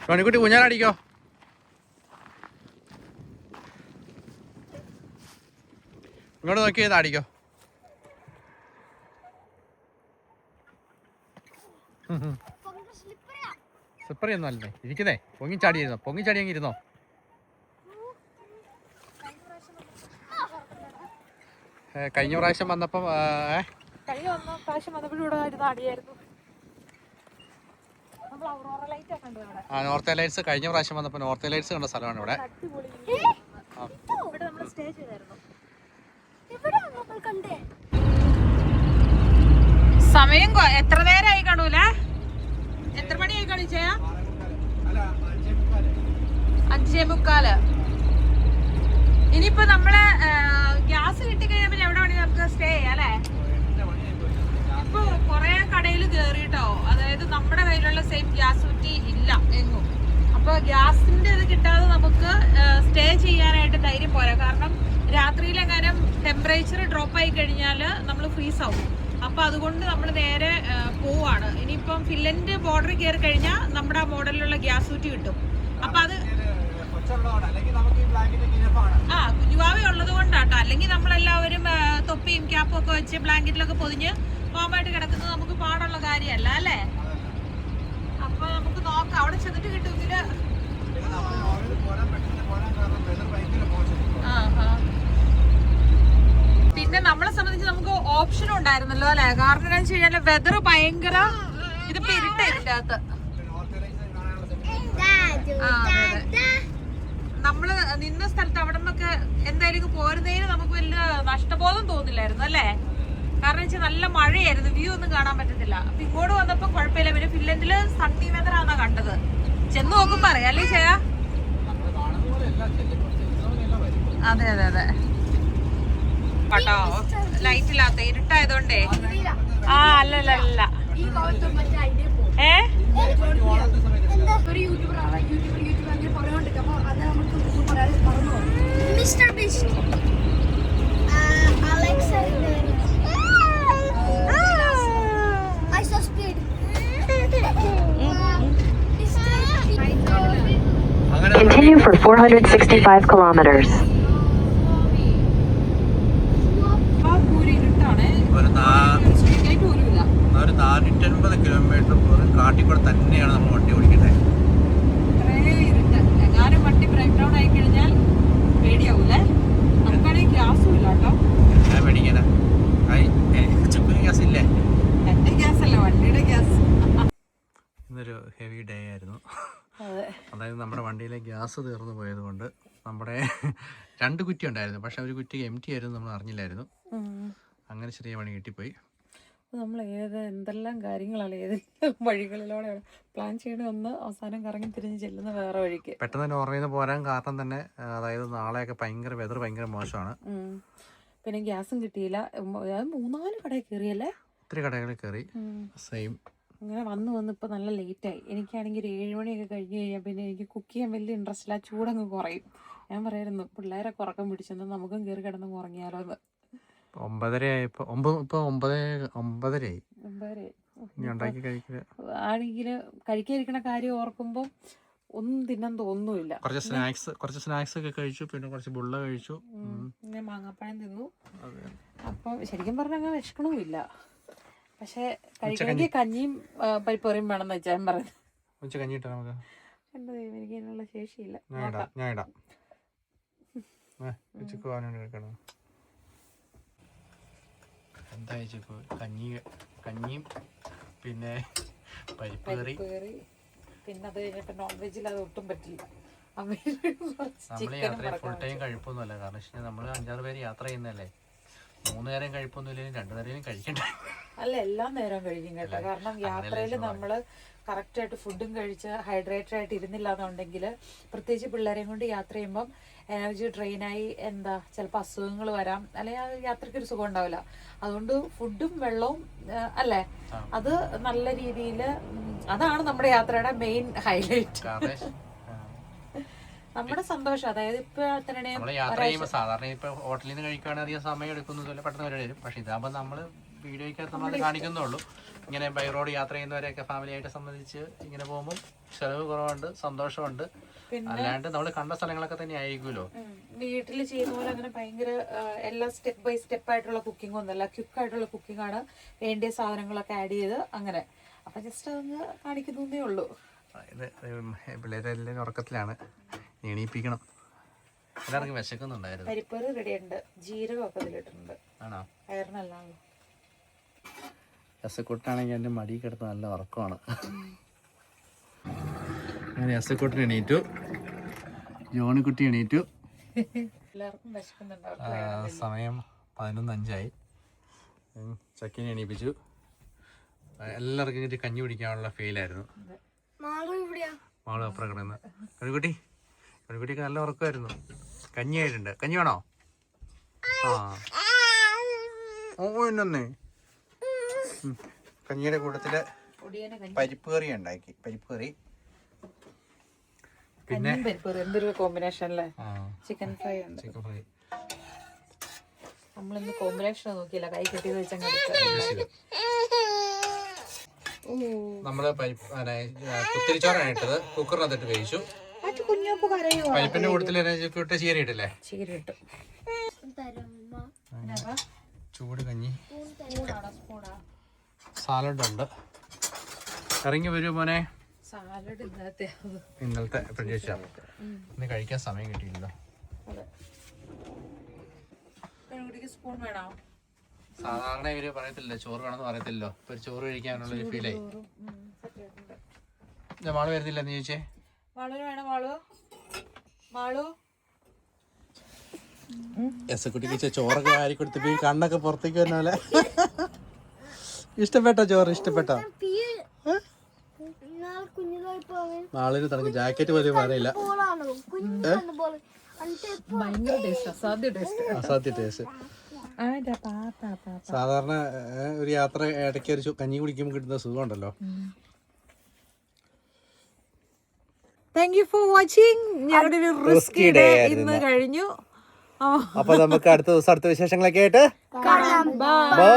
ടോണിക്കുട്ടി ഊഞ്ഞാലടിക്കോ? ഇങ്ങോട്ട് നോക്കി അടിക്കോ. സ്ലിപ്പറി ഒന്നും അല്ലേ ഇരിക്കുന്നേ. പൊങ്ങിച്ചാടി അങ്ങ് ഇരുന്നോ. കഴിഞ്ഞ പ്രാവശ്യം വന്നപ്പം നോർത്ത് ലൈറ്റ്സ് കഴിഞ്ഞ പ്രാവശ്യം വന്നപ്പോൾ നോർത്ത് ലൈറ്റ്സ് കണ്ട സ്ഥലമാണ് ഇവിടെ. സമയം എത്ര നേരമായി കാണൂല? എത്ര മണിയായി കാണിച്ച? 5:45. ഇനിയിപ്പോ നമ്മള് ഗ്യാസ് കിട്ടിക്കഴിഞ്ഞാൽ പിന്നെ എവിടെ വേണമെങ്കിൽ നമുക്ക് സ്റ്റേ ചെയ്യാം അല്ലേ? ഇപ്പൊ കൊറേ കടയിൽ കേറിട്ടോ, അതായത് നമ്മുടെ കയ്യിലുള്ള സെയിം ഗ്യാസ് കുറ്റി ഇല്ല എങ്ങും. അപ്പൊ ഗ്യാസിന്റെ ഇത് കിട്ടാതെ നമുക്ക് സ്റ്റേ ചെയ്യാനായിട്ട് ധൈര്യം പോരാ. കാരണം രാത്രിയിലെങ്ങാനും ടെമ്പറേച്ചർ ഡ്രോപ്പ് ആയി കഴിഞ്ഞാൽ നമ്മൾ ഫ്രീസ് ആവും. അപ്പൊ അതുകൊണ്ട് നമ്മൾ നേരെ പോവാണ്. ഇനിയിപ്പം ഫിൻലൻഡ് ബോർഡർ കയറി കഴിഞ്ഞാൽ നമ്മുടെ ആ മോഡലിലുള്ള ഗ്യാസ് കുറ്റി കിട്ടും. അപ്പൊ അത് കുഞ്ഞുവാവ ഉള്ളത് കൊണ്ടാട്ടോ. അല്ലെങ്കിൽ നമ്മളെല്ലാവരും തൊപ്പിയും ക്യാപ്പും ഒക്കെ വെച്ച് ബ്ലാങ്കറ്റിലൊക്കെ പൊതിഞ്ഞ് ഫോമായിട്ട് കിടക്കുന്നത് നമുക്ക് പാടുള്ള കാര്യമല്ല അല്ലേ? അപ്പൊ നമുക്ക് നോക്കാം അവിടെ ചെന്നിട്ട് കിട്ടുമെങ്കില്. പിന്നെ നമ്മളെ സംബന്ധിച്ച് നമുക്ക് ഓപ്ഷനും ഉണ്ടായിരുന്നല്ലോ അല്ലെ? കാരണം എന്താ വെച്ച് കഴിഞ്ഞാൽ വെതർ ഭയങ്കര ഇതിപ്പോ ഇരുട്ടായിട്ട് അകത്ത്. നമ്മള് നിന്ന സ്ഥലത്ത് അവിടെ നിന്നൊക്കെ എന്തായാലും പോരുന്നതിന് നമുക്ക് വലിയ നഷ്ടബോധം തോന്നില്ലായിരുന്നു അല്ലേ? കാരണം വെച്ചാൽ നല്ല മഴയായിരുന്നു, വ്യൂ ഒന്നും കാണാൻ പറ്റത്തില്ല. അപ്പൊ ഇങ്ങോട്ട് വന്നപ്പോ കുഴപ്പമില്ല. പിന്നെ ഫിൻലൻഡില് സണ്ണി വെതറാന്നാ കണ്ടത്. ചെന്ന് നോക്കുമ്പോ പറയാം അല്ലേ ചെയ്യാ? അതെ അതെ അതെ കേട്ടോ. ലൈറ്റ് ഇല്ലാത്ത ഇരുട്ടായതുകൊണ്ടേ. അല്ലല്ല mister beast Alexa I saw speed. Continue for 465 kilometers. ഒരു 450 കിലോമീറ്റർ പോലും കാട്ടിക്കൂടെ തന്നെയാണ് നമ്മൾ വണ്ടി ഓടിക്കുന്നത്. എങ്ങാനും വണ്ടി ബ്രേക്ക് ഡൗൺ ആയി കഴിഞ്ഞാൽ പേടിയാവൂലേ? നമുക്കാണെങ്കിൽ ഗ്യാസും ഇല്ല കേട്ടോ. ഞാൻ പേടിക്കാനാ? ചുക്കിന് ഗ്യാസ് ഇല്ലേ? എന്റെ ഗ്യാസ് അല്ല, വണ്ടിയുടെ ഗ്യാസ്. ഇന്നൊരു ഹെവി ഡേ ആയിരുന്നു. അതായത് നമ്മുടെ വണ്ടിയിലെ ഗ്യാസ് തീർന്നു പോയത് കൊണ്ട് നമ്മുടെ 2 കുറ്റി ഉണ്ടായിരുന്നു. പക്ഷെ ഒരു കുറ്റി എംറ്റി ആയിരുന്നു, നമ്മൾ അറിഞ്ഞില്ലായിരുന്നു. അങ്ങനെ ചെറിയ പണി കിട്ടിപ്പോയി. നമ്മൾ എന്തെല്ലാം കാര്യങ്ങളാണ് ഏതെല്ലാം വഴികളിലൂടെ പ്ലാൻ ചെയ്യണ ഒന്ന് അവസാനം കറങ്ങി തിരിഞ്ഞ് ചെല്ലുന്ന വേറെ വഴിക്ക്. പെട്ടെന്ന് നോർവേയിൽ നിന്ന് പോരാൻ കാരണം തന്നെ അതായത് നാളെയൊക്കെ വെതർ ഭയങ്കര മോശമാണ്. പിന്നെ ഗ്യാസും കിട്ടിയില്ല. 3-4 കടയിൽ കയറിയല്ലേ? ഒത്തിരി കടകളിൽ കയറി. സെയിം അങ്ങനെ വന്ന് ഇപ്പം നല്ല ലേറ്റായി. എനിക്കാണെങ്കിൽ ഒരു 7 മണിയൊക്കെ കഴിഞ്ഞ് കഴിഞ്ഞാൽ പിന്നെ എനിക്ക് കുക്ക് ചെയ്യാൻ വലിയ ഇൻട്രസ്റ്റ് ഇല്ല. ചൂടങ്ങ് കുറയും. ഞാൻ പറയായിരുന്നു പിള്ളേരൊക്കെ ഉറക്കം പിടിച്ചെന്ന് നമുക്കും കയറി കിടന്ന് ഉറങ്ങിയാലോ എന്ന്. 9:30 ആയപ്പോൾ 9:30 ആണെങ്കിൽ കഴിക്കാതിരിക്കണ കാര്യം ഓർക്കുമ്പോൾ ഒന്നും തിന്നാൻ തോന്നുന്നില്ല. കുറച്ച് സ്നാക്സ് ഒക്കെ കഴിച്ചു. പിന്നെ കുറച്ച് ബുള്ള കഴിച്ചു. പിന്നെ മാങ്ങാപ്പഴം തിന്നു. അപ്പം ശരിക്കും പറഞ്ഞാൽ അങ്ങനെ വിശക്കണമില്ല. പക്ഷെ കഴിക്കണമെങ്കിൽ കഞ്ഞിയും പരിപ്പറിയും വേണമെന്ന് വെച്ചാൽ ഞാൻ പറയുന്നത്. എന്താ എനിക്ക് അതിനുള്ള ശേഷിയില്ല. എന്താ കഞ്ഞിയും പിന്നെ പരിപ്പ് കറി. പിന്നെ അത് കഴിഞ്ഞിട്ട് നോൺ വെജിൽ അത് ഒട്ടും പറ്റില്ല. നമ്മൾ യാത്ര ഫുൾ ടൈം കഴിപ്പൊന്നുമല്ല. കാരണം വെച്ചാൽ നമ്മൾ 5-6 പേര് യാത്ര ചെയ്യുന്നതല്ലേ. 3 നേരം കഴിപ്പൊന്നും ഇല്ലെങ്കിലും 2 നേരം കഴിക്കണ്ട. അല്ല, എല്ലാ നേരവും കഴിക്കും കേട്ടോ. കാരണം യാത്രയിൽ നമ്മൾ കറക്റ്റായിട്ട് ഫുഡും കഴിച്ച് ഹൈഡ്രേറ്റഡ് ആയിട്ട് ഇരുന്നില്ല എന്നുണ്ടെങ്കിൽ, പ്രത്യേകിച്ച് പിള്ളേരെയും കൊണ്ട് യാത്ര ചെയ്യുമ്പം എനർജി ഡ്രെയിനായി ചിലപ്പോൾ അസുഖങ്ങൾ വരാം, അല്ലെങ്കിൽ ആ യാത്രയ്ക്ക് ഒരു സുഖം ഉണ്ടാവില്ല. അതുകൊണ്ട് ഫുഡും വെള്ളവും അല്ലേ, അത് നല്ല രീതിയിൽ, അതാണ് നമ്മുടെ യാത്രയുടെ മെയിൻ ഹൈലൈറ്റ്. നമ്മുടെ സന്തോഷം. അതായത് ഇപ്പൊ യാത്ര ചെയ്യുമ്പോൾ സാധാരണ ഇപ്പൊ ഹോട്ടലിൽ നിന്ന് കഴിക്കുകയാണെങ്കിൽ അധികം സമയം എടുക്കുന്നതല്ല, പെട്ടെന്ന് വരും. പക്ഷെ ഇതാകുമ്പോൾ നമ്മള് വീഡിയോയ്ക്കകത്ത് നമ്മൾ കാണിക്കുന്നുള്ളൂ. ഇങ്ങനെ ബൈ റോഡ് യാത്ര ചെയ്യുന്നവരെയൊക്കെ ഫാമിലിയായിട്ട് സംബന്ധിച്ച് ഇങ്ങനെ പോകുമ്പോൾ ചിലവ് കുറവുണ്ട്, സന്തോഷമുണ്ട്. അല്ലാണ്ട് നമ്മൾ കണ്ട സ്ഥലങ്ങളൊക്കെ തന്നെ ആയിരിക്കുമല്ലോ. വീട്ടിൽ ചെയ്യുന്ന പോലെ അങ്ങനെ ഭയങ്കര എല്ലാം സ്റ്റെപ്പ് ബൈ സ്റ്റെപ്പ് ആയിട്ടുള്ള കുക്കിംഗ് ഒന്നുമല്ല. ക്വിക്കായിട്ടുള്ള കുക്കിംഗ് ആണ്. വേണ്ടിയ സാധനങ്ങളൊക്കെ ആഡ് ചെയ്ത് അങ്ങനെ. അപ്പം ജസ്റ്റ് അതൊന്ന് കാണിക്കുന്നേ ഉള്ളൂ. ഇത് പിള്ളേരെല്ലാം ഉറക്കത്തിലാണ്, എണീപ്പിക്കണം. എല്ലാവർക്കും വിശക്കുന്നുണ്ടായിരുന്നു. പരിപ്പറ് റെഡിയുണ്ട്, ജീരകമൊക്കെ ഇതിലിട്ടുണ്ട്. ആണോ? അയറിനല്ലാണല്ലോ. എസക്കൂട്ടാണെങ്കിൽ എൻ്റെ മടി കിടത്ത് നല്ല ഉറക്കമാണ്. അങ്ങനെ എസക്കൂട്ടിന് എണീറ്റു, ജോണിക്കുട്ടി എണീറ്റു. എല്ലാവർക്കും വിശക്കുന്നുണ്ടാവും. സമയം 11:05. ചക്കിനെ എണീപ്പിച്ചു. എല്ലാവർക്കും ഇങ്ങനെ കഞ്ഞി കുടിക്കാനുള്ള ഫീലായിരുന്നു. മാള് അപ്പുറം കിടന്ന് കണിക്കുട്ടിക്ക് നല്ല ഉറക്കമായിരുന്നു. കഞ്ഞിയായിട്ടുണ്ട്. കഞ്ഞി വേണോ? എന്നേ കഞ്ഞിയുടെ കൂട്ടത്തില് പരിപ്പ് കറി ഉണ്ടാക്കി. പരിപ്പ് കറി പിന്നെ എന്തൊരു കോമ്പിനേഷൻ അല്ലേ. ചിക്കൻ ഫ്രൈ ഉണ്ട്. ചിക്കൻ ഫ്രൈ നമ്മളിന്ന് കോമ്പിനേഷൻ നോക്കിയില്ല, കൈ കെട്ടിയത് വെച്ചങ്ങ്. നമ്മള് കുത്തിരിച്ചോറാണ് ഇട്ടത്. കുക്കറിനകത്തിട്ട് വേവിച്ചു. പരിപ്പിന്റെ കൂട്ടത്തില് ചീര ഇട്ടില്ലേ? ചീര ഇട്ടു. ചൂട് കഞ്ഞി. സാലഡ് ഉണ്ട്. ഇറങ്ങി വരൂ മോനെ. സാലഡ് ഇന്നലത്തെ ഫ്രിഡ്ജ് ഇന്ന് കഴിക്കാൻ സമയം കിട്ടിയില്ലല്ലോ. സ്പൂൺ വേണോ? സാധാരണ ഇവര് പറയത്തില്ല ചോറ് വേണമെന്ന് പറയത്തില്ലല്ലോ. ഇപ്പൊ ഒരു ചോറ് കഴിക്കാനുള്ള ഒരു ഫീലായി. മാള് വരുന്നില്ല എന്ന് ചോദിച്ചേ. മാളു വേണം. മാളു എസക്കുട്ടിക്ക് ചോറൊക്കെ വാരി കൊടുത്തപ്പോ ഈ കണ്ണൊക്കെ പുറത്തേക്ക് വരുന്ന പോലെ. ഇഷ്ടപ്പെട്ടോ ചോറ്? ഇഷ്ടപ്പെട്ടോ? നാളിന് തനക്ക് ജാക്കറ്റ് പോലും പറയില്ല. അസാധ്യ ടേസ്റ്റ്. സാധാരണ ഒരു യാത്ര ഇടയ്ക്ക് ഒരു കഞ്ഞി കുടിക്കുമ്പോൾ കിട്ടുന്ന സുഖമുണ്ടല്ലോ. Thank you for watching. ഞങ്ങളുടെ ഒരു റിസ്കി ഡേ ഇന്ന് കഴിഞ്ഞു. അപ്പൊ നമുക്ക് അടുത്ത ദിവസം അടുത്ത വിശേഷങ്ങളൊക്കെ ആയിട്ട് ബൈ.